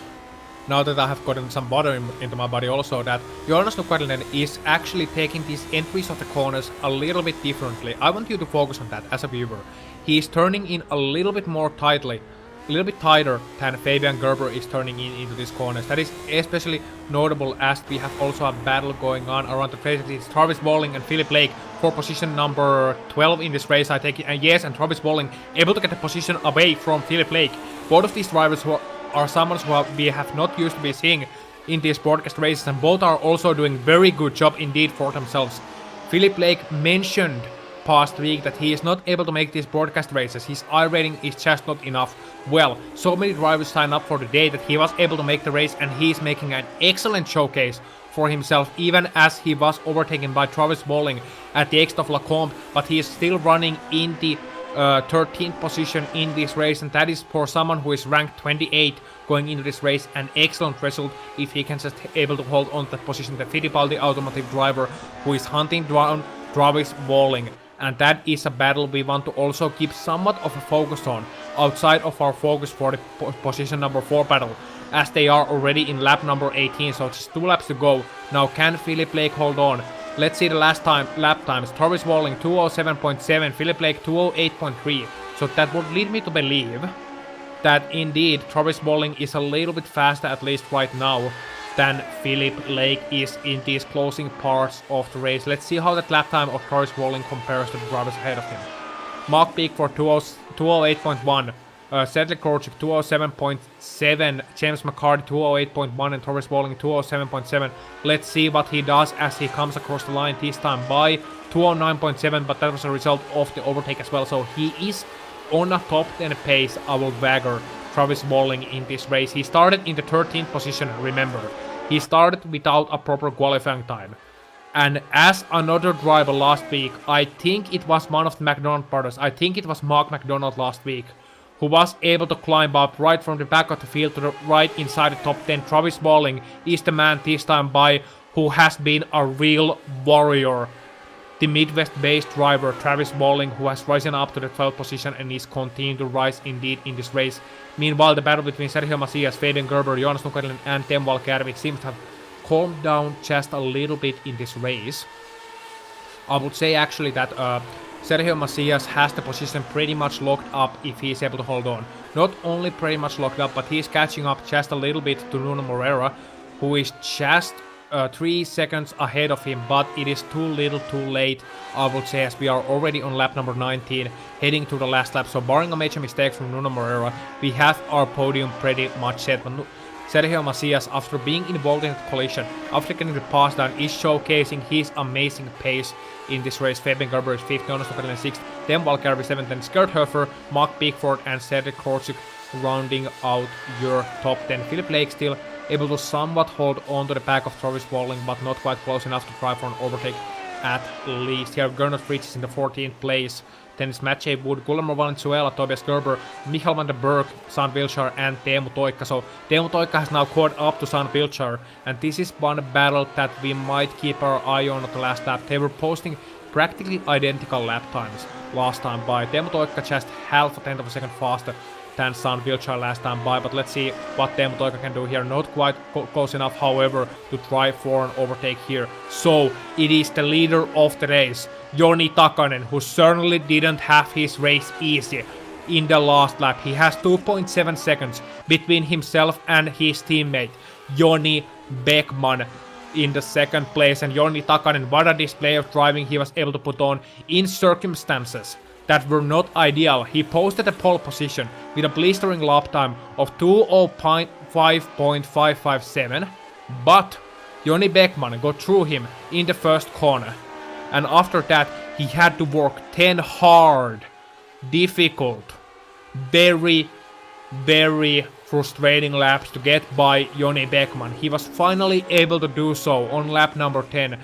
now that I have gotten some water into my body also, that Joonas Nukarinen is actually taking these entries of the corners a little bit differently. I want you to focus on that as a viewer. He is turning in a little bit more tightly, a little bit tighter than Fabian Gerber is turning in into these corners. That is especially notable as we have also a battle going on around the race. It's Travis Walling and Philip Lake for position number 12 in this race, I take it. And yes, and Travis Walling able to get the position away from Philip Lake. Both of these drivers who are someone who we have not used to be seeing in these broadcast races, and both are also doing very good job indeed for themselves. Philip Lake mentioned past week that he is not able to make these broadcast races. His I-rating is just not enough. Well, so many drivers signed up for the day that he was able to make the race, and he is making an excellent showcase for himself, even as he was overtaken by Travis Walling at the exit of Lecombe, but he is still running in the 13th position in this race, and that is for someone who is ranked 28 going into this race an excellent result if he can just able to hold on to that position. The Fittipaldi automotive driver who is hunting down Travis Walling, and that is a battle we want to also keep somewhat of a focus on outside of our focus for the position number 4 battle, as they are already in lap number 18, so just 2 laps to go. Now can Philip Lake hold on? Let's see the last lap times. Travis Walling 207.7, Philip Lake 208.3. So that would lead me to believe that indeed Travis Walling is a little bit faster, at least right now, than Philip Lake is in these closing parts of the race. Let's see how that lap time of Travis Walling compares to the drivers ahead of him. Mark Peak for 208.1. Cedric Korchik 207.7, James McCarty 208.1, and Travis Walling 207.7. Let's see what he does as he comes across the line this time by 209.7, but that was a result of the overtake as well. So he is on a top 10 pace, our Wagger, Travis Walling, in this race. He started in the 13th position, remember. He started without a proper qualifying time. And as another driver last week, I think it was one of the McDonald brothers, I think it was Mark McDonald last week, who was able to climb up right from the back of the field to the right inside the top 10. Travis Walling is the man this time by, who has been a real warrior the Midwest-based driver Travis Walling, who has risen up to the 12th position and is continuing to rise indeed in this race. Meanwhile, the battle between Sergio Macias, Fabian Gerber, Joonas Nukarinen and Teemu Valkjärvi seems to have calmed down just a little bit in this race. I would say actually that Sergio Macias has the position pretty much locked up if he is able to hold on. Not only pretty much locked up, but he's catching up just a little bit to Nuno Moreira, who is just 3 seconds ahead of him, but it is too little too late, I would say, as we are already on lap number 19, heading to the last lap. So barring a major mistake from Nuno Moreira, we have our podium pretty much set. But Sergio Macias, after being involved in the collision, after getting the pass down, is showcasing his amazing pace in this race. Fabian Gerber is 5th, Joonas Nukarinen 6th, Teemu Valkjärvi 7th, and Gert Höfer, Mark Pickford and Cedric Korczuk rounding out your top 10. Philip Lake still able to somewhat hold on to the back of Travis Walling, but not quite close enough to try for an overtake at least. Here, Gernot Fritz is in the 14th place. Then it's Mathieu Wood, Guillermo Valenzuela, Tobias Gerber, Michael van der Berg, San Wilshire, and Teemu Toikka. So Teemu Toikka has now caught up to San Wilshire, and this is one battle that we might keep our eye on at the last lap. They were posting practically identical lap times last time by. Teemu Toikka just half a tenth of a second faster than San Wilshire last time by, but let's see what Teemu Toikka can do here. Not quite close enough, however, to try for an overtake here. So it is the leader of the race, Joni Takanen, who certainly didn't have his race easy in the last lap. He has 2.7 seconds between himself and his teammate, Joni Beckman, in the second place. And Joni Takanen, what a display of driving he was able to put on in circumstances that were not ideal. He posted a pole position with a blistering lap time of 2:05.557, but Joni Beckman got through him in the first corner. And after that, he had to work 10 hard, difficult, very frustrating laps to get by Joni Beckman. He was finally able to do so on lap number 10.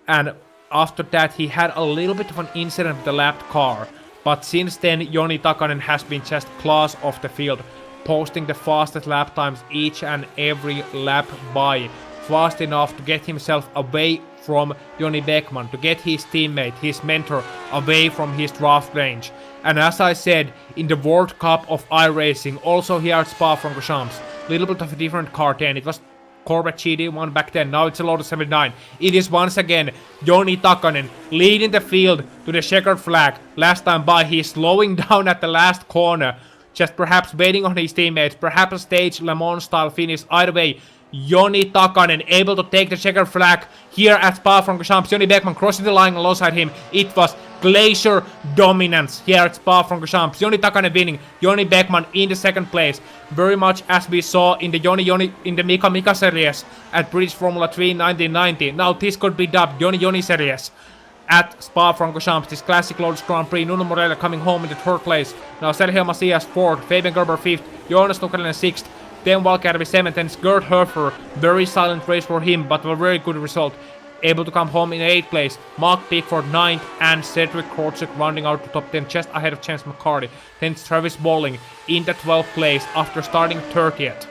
And after that, he had a little bit of an incident with the lapped car. But since then, Joni Takanen has been just class of the field, posting the fastest lap times each and every lap by. Fast enough to get himself away from Joni Beckman, to get his teammate, his mentor, away from his draft range. And as I said, in the World Cup of iRacing, also here at Spa-Francorchamps, little bit of a different car then. It was Corvette GD1 back then, now it's a Lotus 79. It is once again Joni Takanen leading the field to the checkered flag. Last time by, he's slowing down at the last corner, just perhaps waiting on his teammates, perhaps a stage Le Mans style finish. Either way, Joni Takanen able to take the checkered flag here at Spa-Francorchamps. Joni Beckman crossing the line alongside him. It was glacier dominance here at Spa-Francorchamps. Joni Takanen winning, Joni Beckman in the second place. Very much as we saw in the Mika Mika series at British Formula 3 1990. Now this could be dubbed Joni series at Spa-Francorchamps. This classic Lotus Grand Prix. Nuno Moreira coming home in the 3rd place. Now Sergio Macias 4th, Fabian Gerber 5th, Joonas Nukarinen 6th, Teemu Valkjärvi 7th, and Gert Höfer. Very silent race for him, but a very good result. Able to come home in 8th place. Mark Pickford 9th, and Cedric Korczuk rounding out the top 10 just ahead of Chance McCarty. Then Travis Walling in the 12th place after starting 30th.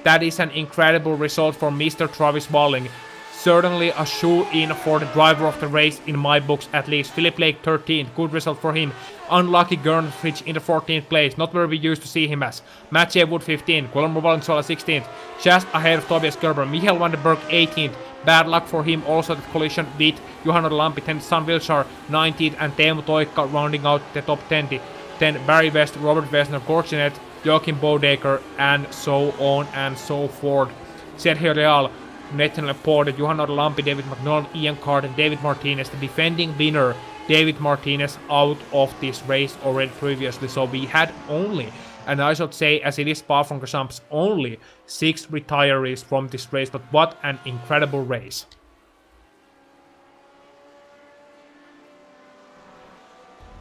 That is an incredible result for Mr. Travis Walling. Certainly a shoe-in for the driver of the race in my books at least. Philip Lake 13th, good result for him. Unlucky Gernot Fritz in the 14th place, not where we used to see him as. Mathieu Wood 15th, Guillermo Valenzuela 16th, just ahead of Tobias Gerber. Michael van der Berg 18th, bad luck for him also the collision with Juhan Lampi, then San Wilshire 19th, and Teemu Toikka rounding out the top 20. Then Barry West, Robert Wessner, Gorginet, Joachim Bodeker, and so on and so forth. Sergio Real, Nathan Laporte, Juhan Lampi, David McDonald, Ian Card, and David Martinez, the defending winner. David Martinez out of this race already previously, so we had only, and I should say, as it is Spa-Francorchamps, only 6 retirees from this race, but what an incredible race.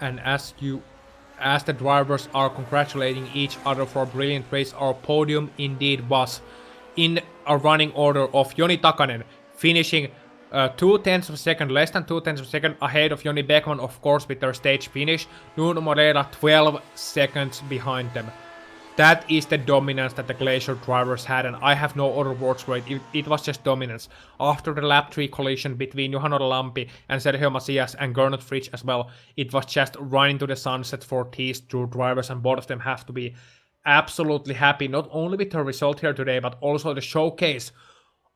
And as the drivers are congratulating each other for a brilliant race, our podium indeed was in a running order of Joni Takanen finishing 2/10 of a second, less than 2/10 of a second ahead of Joni Beckman, of course, with their stage finish. Nuno Moreira 12 seconds behind them. That is the dominance that the Glacier drivers had, and I have no other words for it. It was just dominance. After the lap 3 collision between Juha Lampi and Sergio Macias and Gernot Fritsch as well, it was just running to the sunset for these two drivers, and both of them have to be absolutely happy, not only with the result here today, but also the showcase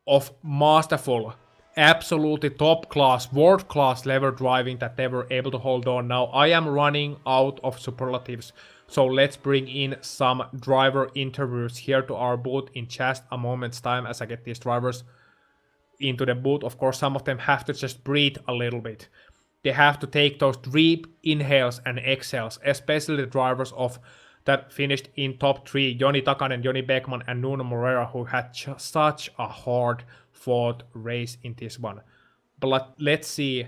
of masterful, absolutely top class, world class level driving that they were able to hold on. Now I am running out of superlatives, so let's bring in some driver interviews here to our booth in just a moment's time as I get these drivers into the booth. Of course, some of them have to just breathe a little bit. They have to take those deep inhales and exhales, especially the drivers of that finished in top 3, Joni Takanen, Joni Beckman, and Nuno Moreira, who had such a hard-fought race in this one. But let's see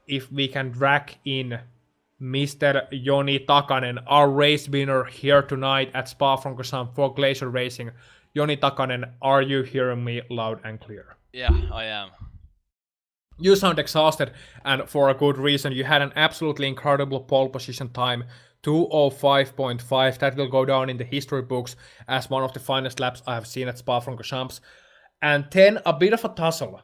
if we can drag in Mr. Joni Takanen, our race winner here tonight at Spa-Francorchamps for Glacier Racing. Joni Takanen, are you hearing me loud and clear? Yeah, I am. You sound exhausted, and for a good reason. You had an absolutely incredible pole position time, 2:05.5. That will go down in the history books as one of the finest laps I have seen at Spa-Francorchamps. And then a bit of a tussle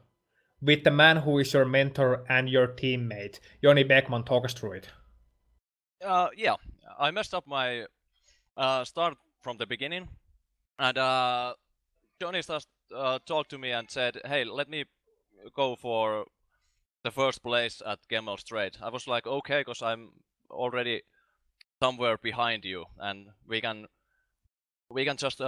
with the man who is your mentor and your teammate. Joni Beckman, talk us through it. Yeah, I messed up my start from the beginning, and Johnny just talked to me and said, "Hey, let me go for the first place at Gemmel Strait." I was like, "Okay, because I'm already somewhere behind you, and we can just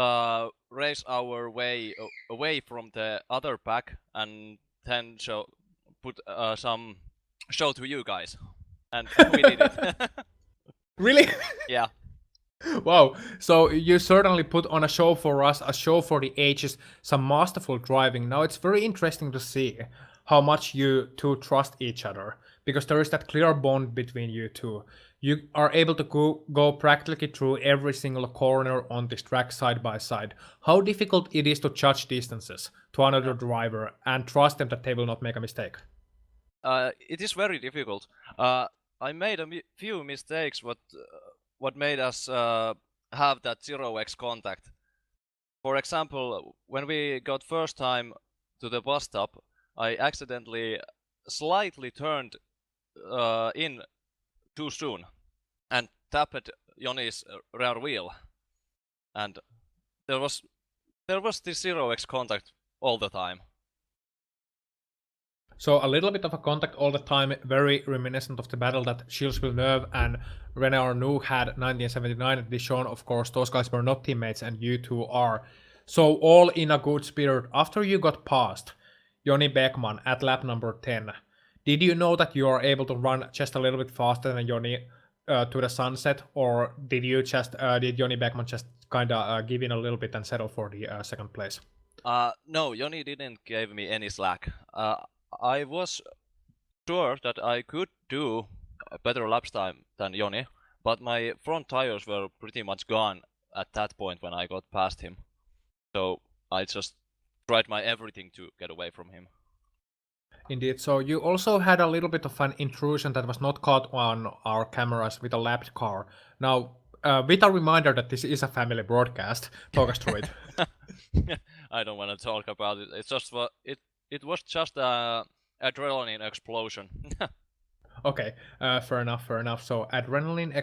race our way away from the other pack, and then put some show to you guys." And we did it. Really? Yeah. Wow, so you certainly put on a show for us, a show for the ages, some masterful driving. Now it's very interesting to see how much you two trust each other, because there is that clear bond between you two. You are able to go practically through every single corner on this track side by side. How difficult it is to judge distances to another driver and trust them that they will not make a mistake? It is very difficult. I made a few mistakes, what made us have that 0x contact. For example, when we got first time to the bus stop, I accidentally slightly turned in too soon and tapped Joni's rear wheel, and there was this 0x contact all the time. So a little bit of a contact all the time, very reminiscent of the battle that Gilles Villeneuve and René Arnoux had 1979 at Dijon. Of course, those guys were not teammates, and you two are. So all in a good spirit. After you got past Joni Beckman at lap number 10, did you know that you are able to run just a little bit faster than Joni to the sunset, or did you just did Joni Beckman just kind of give in a little bit and settle for the second place? No, Joni didn't give me any slack. I was sure that I could do a better laps time than Joni, but my front tires were pretty much gone at that point when I got past him. So I just tried my everything to get away from him. Indeed, so you also had a little bit of an intrusion that was not caught on our cameras with a lapped car. Now, with a reminder that this is a family broadcast, talk us through it. I don't want to talk about it. It's just it was just an adrenaline explosion. Okay, fair enough. So adrenaline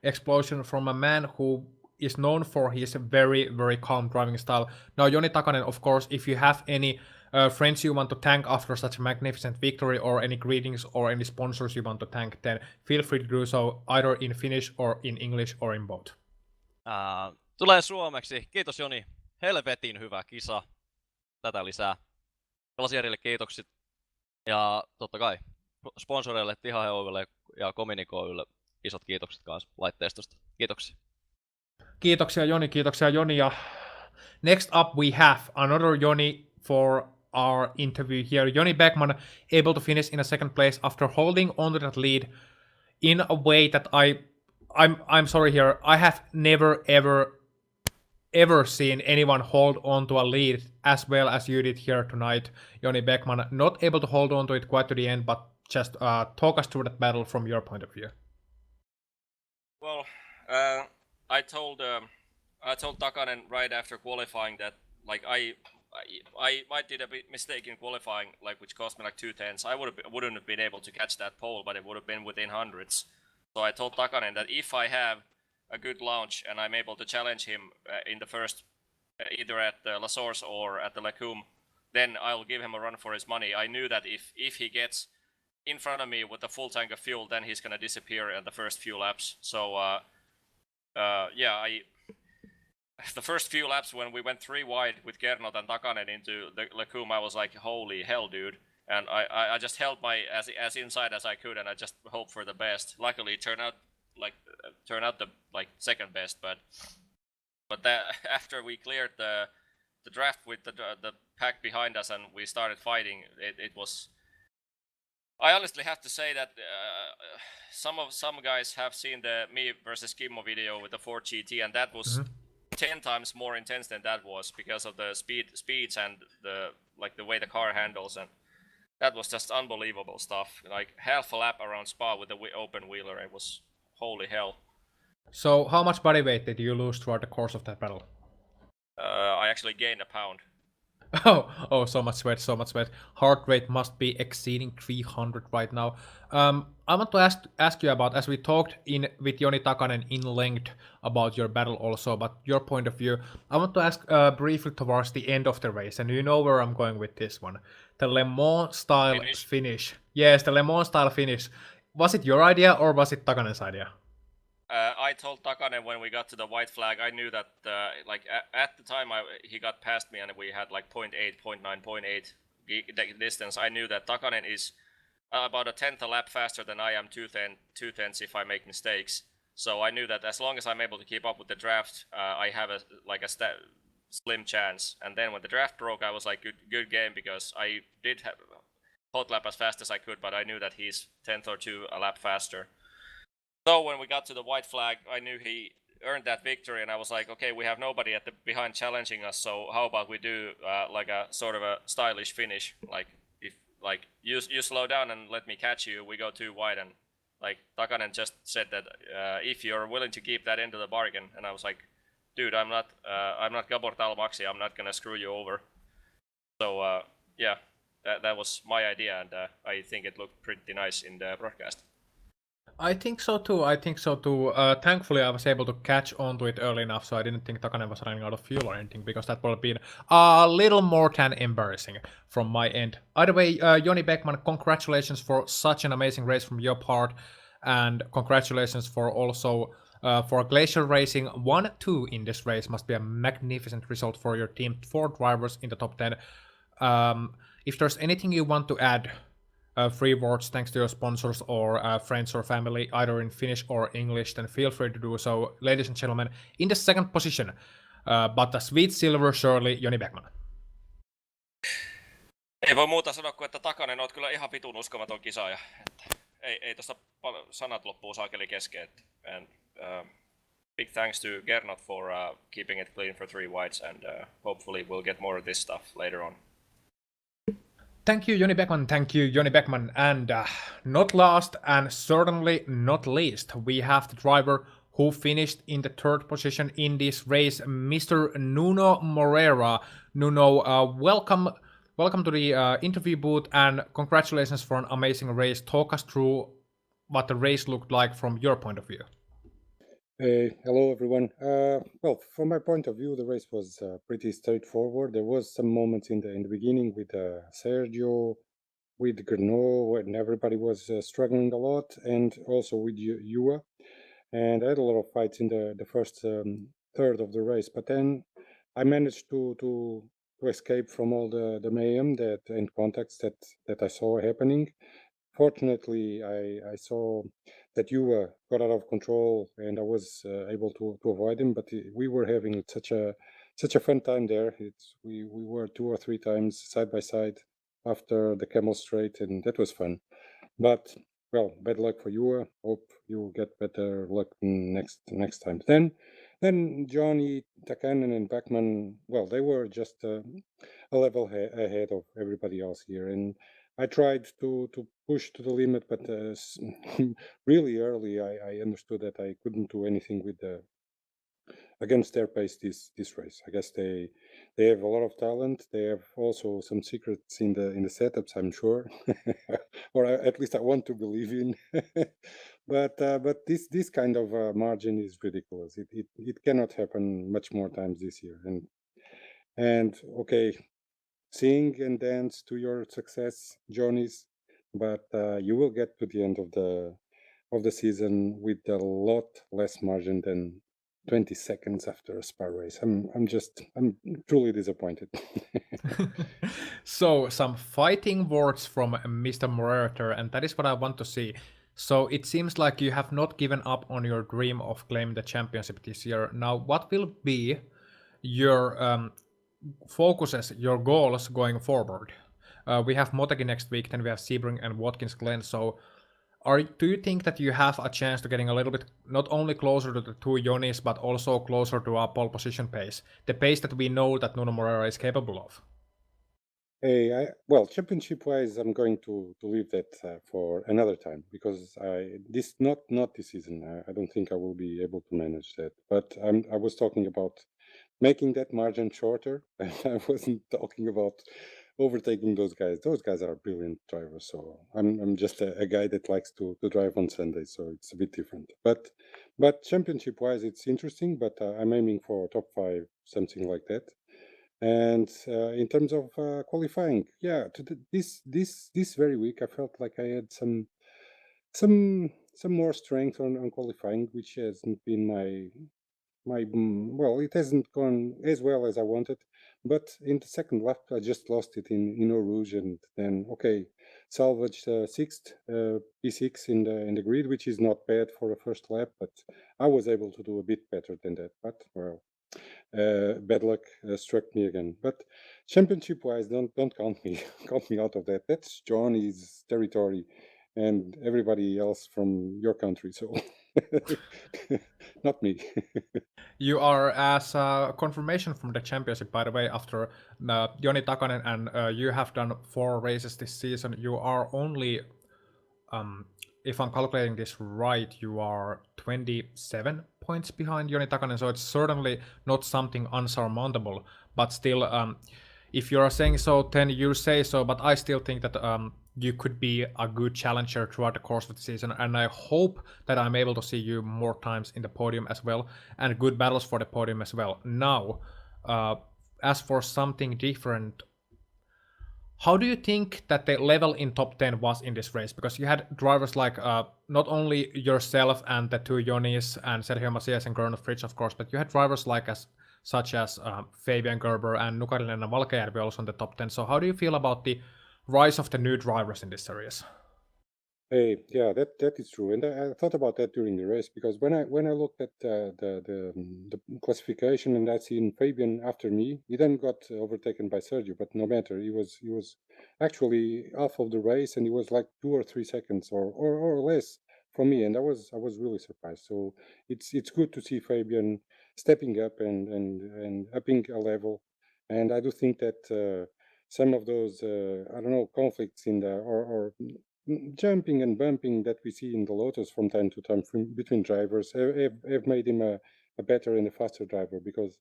explosion from a man who is known for his very, very calm driving style. Now, Joni Takanen, of course, if you have any friends you want to thank after such a magnificent victory, or any greetings or any sponsors you want to thank, then feel free to do so either in Finnish or in English or in both. Tulee suomeksi. Kiitos Joni. Helvetin hyvä kisa. Tätä lisää. Glasierille kiitokset. Ja totta kai sponsoreille, Tiha Oylle ja Communicoille isot kiitokset kanssa laitteistosta. Kiitoksia. Kiitoksia Joni. Ja next up we have another Joni for our interview here. Joni Beckman able to finish in a second place after holding on to that lead in a way that I'm sorry here, I have never ever seen anyone hold on to a lead as well as you did here tonight. Joni Beckman not able to hold on to it quite to the end, but just talk us through that battle from your point of view. Well, I told I told Takanen right after qualifying that like I might did a bit mistake in qualifying, like which cost me like 2 tenths. I wouldn't have been able to catch that pole, but it would have been within hundreds. So I told Takanen that if I have a good launch and I'm able to challenge him in the first, either at the La Source or at the Lacombe, then I'll give him a run for his money. I knew that if he gets in front of me with a full tank of fuel, then he's gonna disappear in the first few laps. So yeah, the first few laps when we went 3 wide with Gernot and Takanen into the Lacombe, I was like, holy hell, dude. And I just held my as inside as I could, and I just hoped for the best. Luckily, it turned out the like second best, but that after we cleared the draft with the pack behind us and we started fighting, it was. I honestly have to say that some guys have seen the me versus Kimmo video with the Ford GT, and that was 10 times more intense than that was because of the speeds and the way the car handles, and that was just unbelievable stuff. Like half a lap around Spa with the open wheeler, it was holy hell. So how much body weight did you lose throughout the course of that battle? I actually gained a pound. Oh, so much sweat, so much sweat. Heart rate must be exceeding 300 right now. I want to ask you about, as we talked with Joni Takanen in length about your battle also, but your point of view. I want to ask briefly towards the end of the race, and you know where I'm going with this one. The Le Mans style finish. Yes, the Le Mans style finish. Was it your idea or was it Takanen's idea? I told Takanen when we got to the white flag, I knew that like at the time he got past me and we had like 0.8, 0.9, 0.8 distance. I knew that Takanen is about a tenth a lap faster than I am, 2 tenths if I make mistakes. So I knew that as long as I'm able to keep up with the draft, I have a slim chance. And then when the draft broke, I was like, good game, because I did have hot lap as fast as I could, but I knew that he's tenth or two a lap faster. So when we got to the white flag, I knew he earned that victory, and I was like, okay, we have nobody at the behind challenging us, so how about we do like a sort of a stylish finish, like if like you slow down and let me catch you, we go 2 wide, and like Takanen just said that if you're willing to keep that end of the bargain, and I was like, dude, I'm not Gabor Talmaxi, I'm not gonna screw you over. So yeah, that was my idea, and I think it looked pretty nice in the broadcast. I think so too. Thankfully, I was able to catch onto it early enough, so I didn't think Takanen was running out of fuel or anything, because that would have been a little more than embarrassing from my end. Either way, Joni Beckman, congratulations for such an amazing race from your part, and congratulations for also for Glacier Racing 1-2 in this race. Must be a magnificent result for your team. 4 drivers in the top 10. If there's anything you want to add, 3 words thanks to your sponsors or friends or family, either in Finnish or English, then feel free to do so. Ladies and gentlemen, in the second position, but a sweet silver surely, Joni Beckman. Ei voi muuta sanoa kuin, että Takanen oot kyllä ihan vitun uskomaton kisaaja. Ei tosta sanat loppuu saakeli kesken. And big thanks to Gernot for keeping it clean for 3 wides, and hopefully we'll get more of this stuff later on. Thank you, Joni Beckman. Thank you, Joni Beckman. And not last, and certainly not least, we have the driver who finished in the 3rd position in this race, Mr. Nuno Moreira. Nuno, welcome to the interview booth, and congratulations for an amazing race. Talk us through what the race looked like from your point of view. Hello, everyone. Well, from my point of view, the race was pretty straightforward. There was some moments in the beginning with Sergio, with Gernot, when everybody was struggling a lot, and also with Yua. And I had a lot of fights in the first third of the race. But then I managed to escape from all the mayhem and contacts that I saw happening. Fortunately, I saw that you got out of control, and I was able to avoid him. But we were having such a fun time there. We were 2 or 3 times side by side after the Camel Straight, and that was fun. But well, bad luck for you. Hope you get better luck next time. Then Johnny, Takanen, and Beckman, well, they were just a level ahead of everybody else here, and I tried to push to the limit, but really early I understood that I couldn't do anything with against their pace this race. I guess they have a lot of talent. They have also some secrets in the setups, I'm sure, or at least I want to believe in. But this kind of margin is ridiculous. It cannot happen much more times this year. And okay, sing and dance to your success, Joonas, but you will get to the end of the season with a lot less margin than 20 seconds after a Spa race. I'm truly disappointed. So, some fighting words from Mr. Moderator, and that is what I want to see. So, it seems like you have not given up on your dream of claiming the championship this year. Now, what will be your focuses, your goals going forward? We have Motegi next week, then we have Sebring and Watkins Glen. So, do you think that you have a chance to getting a little bit not only closer to the two Jonis, but also closer to our pole position pace, the pace that we know that Nuno Moreira is capable of? Hey, well, championship-wise, I'm going to leave that for another time because not this season. I don't think I will be able to manage that. But I was talking about making that margin shorter. I wasn't talking about overtaking those guys. Those guys are brilliant drivers. So I'm just a guy that likes to drive on Sundays. So it's a bit different. But championship-wise, it's interesting. But I'm aiming for top 5, something like that. And in terms of qualifying, yeah, this very week I felt like I had some more strength on qualifying, which hasn't been well, it hasn't gone as well as I wanted. But in the second lap, I just lost it in Eau Rouge, and then okay, salvaged sixth P6 in the grid, which is not bad for a first lap, but I was able to do a bit better than that. But well. Bad luck struck me again. But championship-wise, don't count me count me out of that. That's Johnny's territory, and everybody else from your country. So not me. You are, as a confirmation from the championship, by the way, after Joni Takanen and you have done 4 races this season, you are only, if I'm calculating this right, you are 27 points behind Joni Takanen, so it's certainly not something unsurmountable, but still, if you are saying so, then you say so, but I still think that you could be a good challenger throughout the course of the season, and I hope that I'm able to see you more times in the podium as well, and good battles for the podium as well. Now, as for something different, how do you think that the level in top 10 was in this race? Because you had drivers like not only yourself and the two Jonis and Sergio Macias and Gernot Fritsch, of course, but you had drivers like such as Fabian Gerber and Nukarinen and Valkejärvi also in the top 10. So how do you feel about the rise of the new drivers in this series? Hey, yeah, that is true, and I thought about that during the race because when I looked at the classification and I seen Fabian after me, he then got overtaken by Sergio, but no matter, he was actually half of the race, and he was like 2 or 3 seconds or less from me, and I was really surprised. So it's good to see Fabian stepping up and upping a level, and I do think that some of those I don't know, conflicts in the or jumping and bumping that we see in the Lotus from time to time between drivers have made him a better and a faster driver, because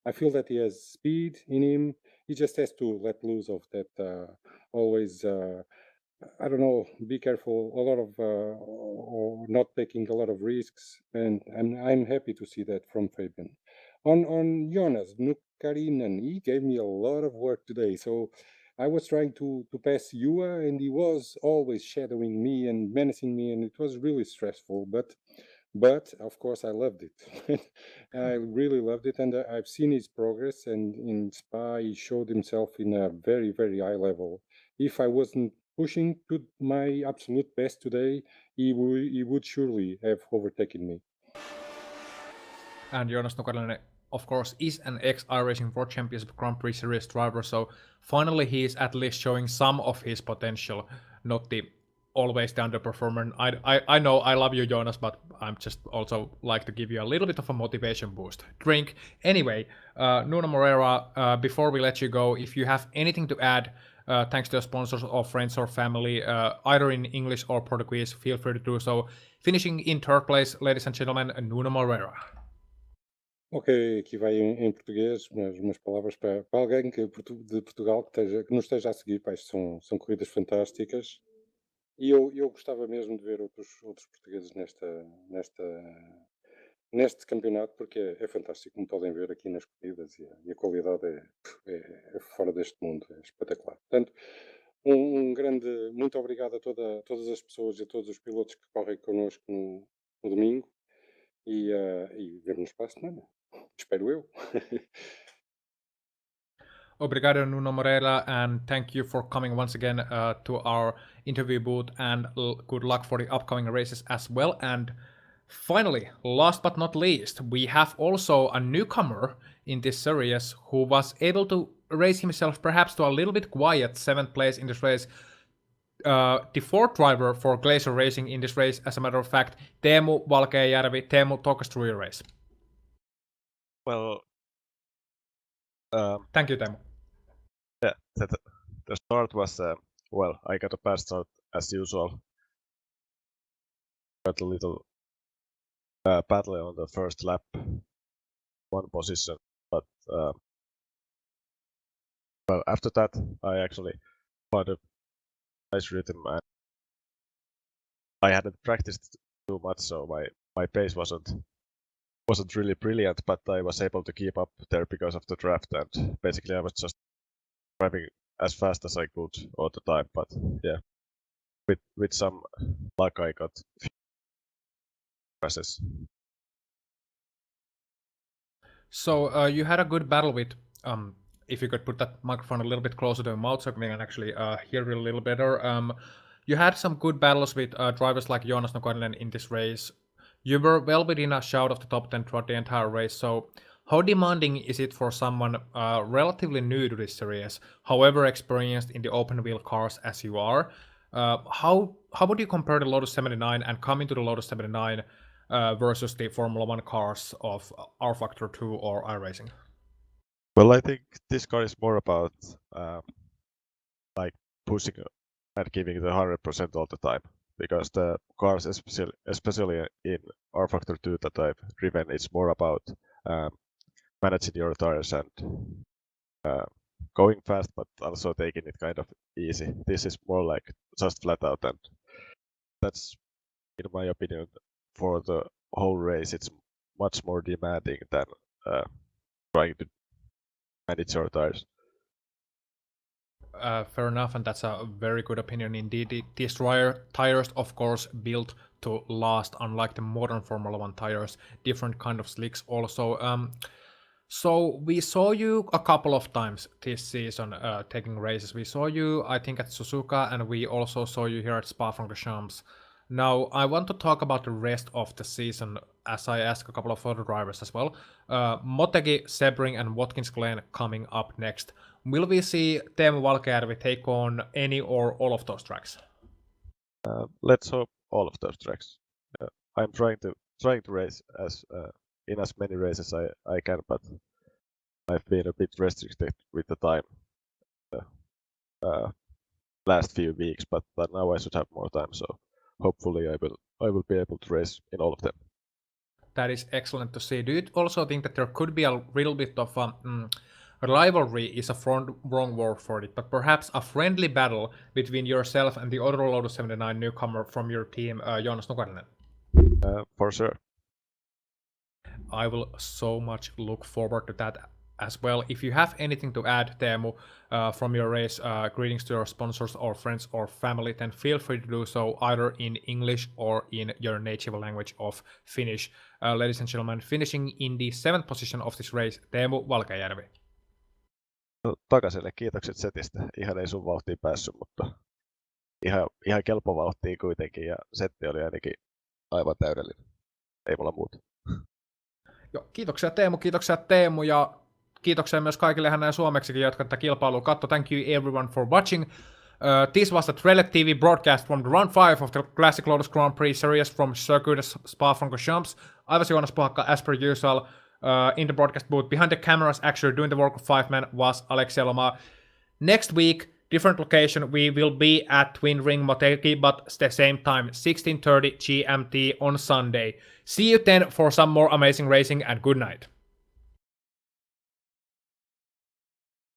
I feel that he has speed in him. He just has to let loose of that always I don't know, be careful a lot of or not taking a lot of risks, and I'm happy to see that from Fabian. On Joonas Nukarinen, he gave me a lot of work today, so I was trying to pass Yua, and he was always shadowing me and menacing me, and it was really stressful. But of course, I loved it. I really loved it, and I've seen his progress. And in Spa, he showed himself in a very, very high level. If I wasn't pushing to my absolute best today, he would surely have overtaken me. And Joonas Nukarinen, of course, is an ex-iRacing World Championship Grand Prix Series driver, so finally he is at least showing some of his potential, not the always the underperformer. I know I love you, Joonas, but I'm just also like to give you a little bit of a motivation boost. Drink. Anyway, Nuno Moreira, before we let you go, if you have anything to add, thanks to your sponsors or friends or family, either in English or Portuguese, feel free to do so. Finishing in third place, ladies and gentlemen, Nuno Moreira. Ok, aqui vai em português, mas umas palavras para alguém de Portugal que nos esteja a seguir. Pá, isto são corridas fantásticas. E eu gostava mesmo de ver outros portugueses neste campeonato, porque é fantástico, como podem ver aqui nas corridas, e a qualidade é fora deste mundo, é espetacular. Portanto, um grande muito obrigado a todas as pessoas e a todos os pilotos que correm connosco no domingo, e vemo-nos para a semana. Espero eu. Obrigado, Nuno Moreira, and thank you for coming once again to our interview booth, and good luck for the upcoming races as well. And finally, last but not least, we have also a newcomer in this series who was able to raise himself perhaps to a little bit quiet 7th place in this race. The fourth driver for Glacier Racing in this race, as a matter of fact, Teemu Valkeajärvi. Teemu, talk us through your race. Well, Thank you, Teemu. yeah, the start was, well, I got a bad start as usual. Got a little battle on the first lap, one position, but well, after that I actually found a nice rhythm, and I hadn't practiced too much, so my pace wasn't really brilliant, but I was able to keep up there because of the draft, and basically I was just driving as fast as I could all the time. But yeah, with some luck I got few crashes. So you had a good battle with, if you could put that microphone a little bit closer to your mouth so we can actually hear you a little better. You had some good battles with drivers like Joonas in this race. You were well within a shout of the top 10 throughout the entire race. So how demanding is it for someone relatively new to this series, however experienced in the open wheel cars as you are? How would you compare the Lotus 79 and coming to the Lotus 79 versus the Formula 1 cars of R-Factor 2 or iRacing? Well, I think this car is more about like pushing and giving the 100% all the time, because the cars, especially in R-Factor 2 that I've driven, it's more about managing your tires and going fast, but also taking it kind of easy. This is more like just flat out, and that's, in my opinion, for the whole race, it's much more demanding than trying to manage your tires. Fair enough, and that's a very good opinion indeed. These tires, of course, built to last, unlike the modern Formula 1 tires, different kind of slicks also. So we saw you a couple of times this season taking races. We saw you, I think, at Suzuka, and we also saw you here at Spa-Francorchamps. Now, I want to talk about the rest of the season, as I ask a couple of other drivers as well. Motegi, Sebring, and Watkins Glen coming up next. Will we see Teemu Valkeajärvi take on any or all of those tracks? Let's hope all of those tracks. I'm trying to race in as many races I can, but I've been a bit restricted with the time last few weeks. But now I should have more time, so hopefully I will be able to race in all of them. That is excellent to see. Do you also think that there could be a little bit of rivalry is a wrong word for it, but perhaps a friendly battle between yourself and the other Lotus 79 newcomer from your team, Joonas Nukarinen? For sure. I will so much look forward to that as well. If you have anything to add, Teemu, from your race, greetings to your sponsors or friends or family, then feel free to do so either in English or in your native language of Finnish. Ladies and gentlemen, finishing in the 7th position of this race, Teemu Valkeajärvi. No, Takaselle kiitokset setistä. Ihan ei sun vauhtiin päässyt, mutta ihan kelpo vauhtiin kuitenkin, ja setti oli ainakin aivan täydellinen. Ei mulla muuta. Joo, kiitoksia Teemu, ja kiitoksia myös kaikille hänen suomeksikin, jotka tätä kilpailua katso. Thank you everyone for watching. This was the Trailer TV broadcast from the round 5 of the Classic Lotus Grand Prix series from Circuit Spa-Francorchamps. I was Joonas Puhakka, as per usual, in the broadcast booth. Behind the cameras, actually doing the work of 5 men, was Aleksi Elomaa. Next week, different location, we will be at Twin Ring Motegi, but the same time, 16:30 GMT on Sunday. See you then for some more amazing racing, and good night.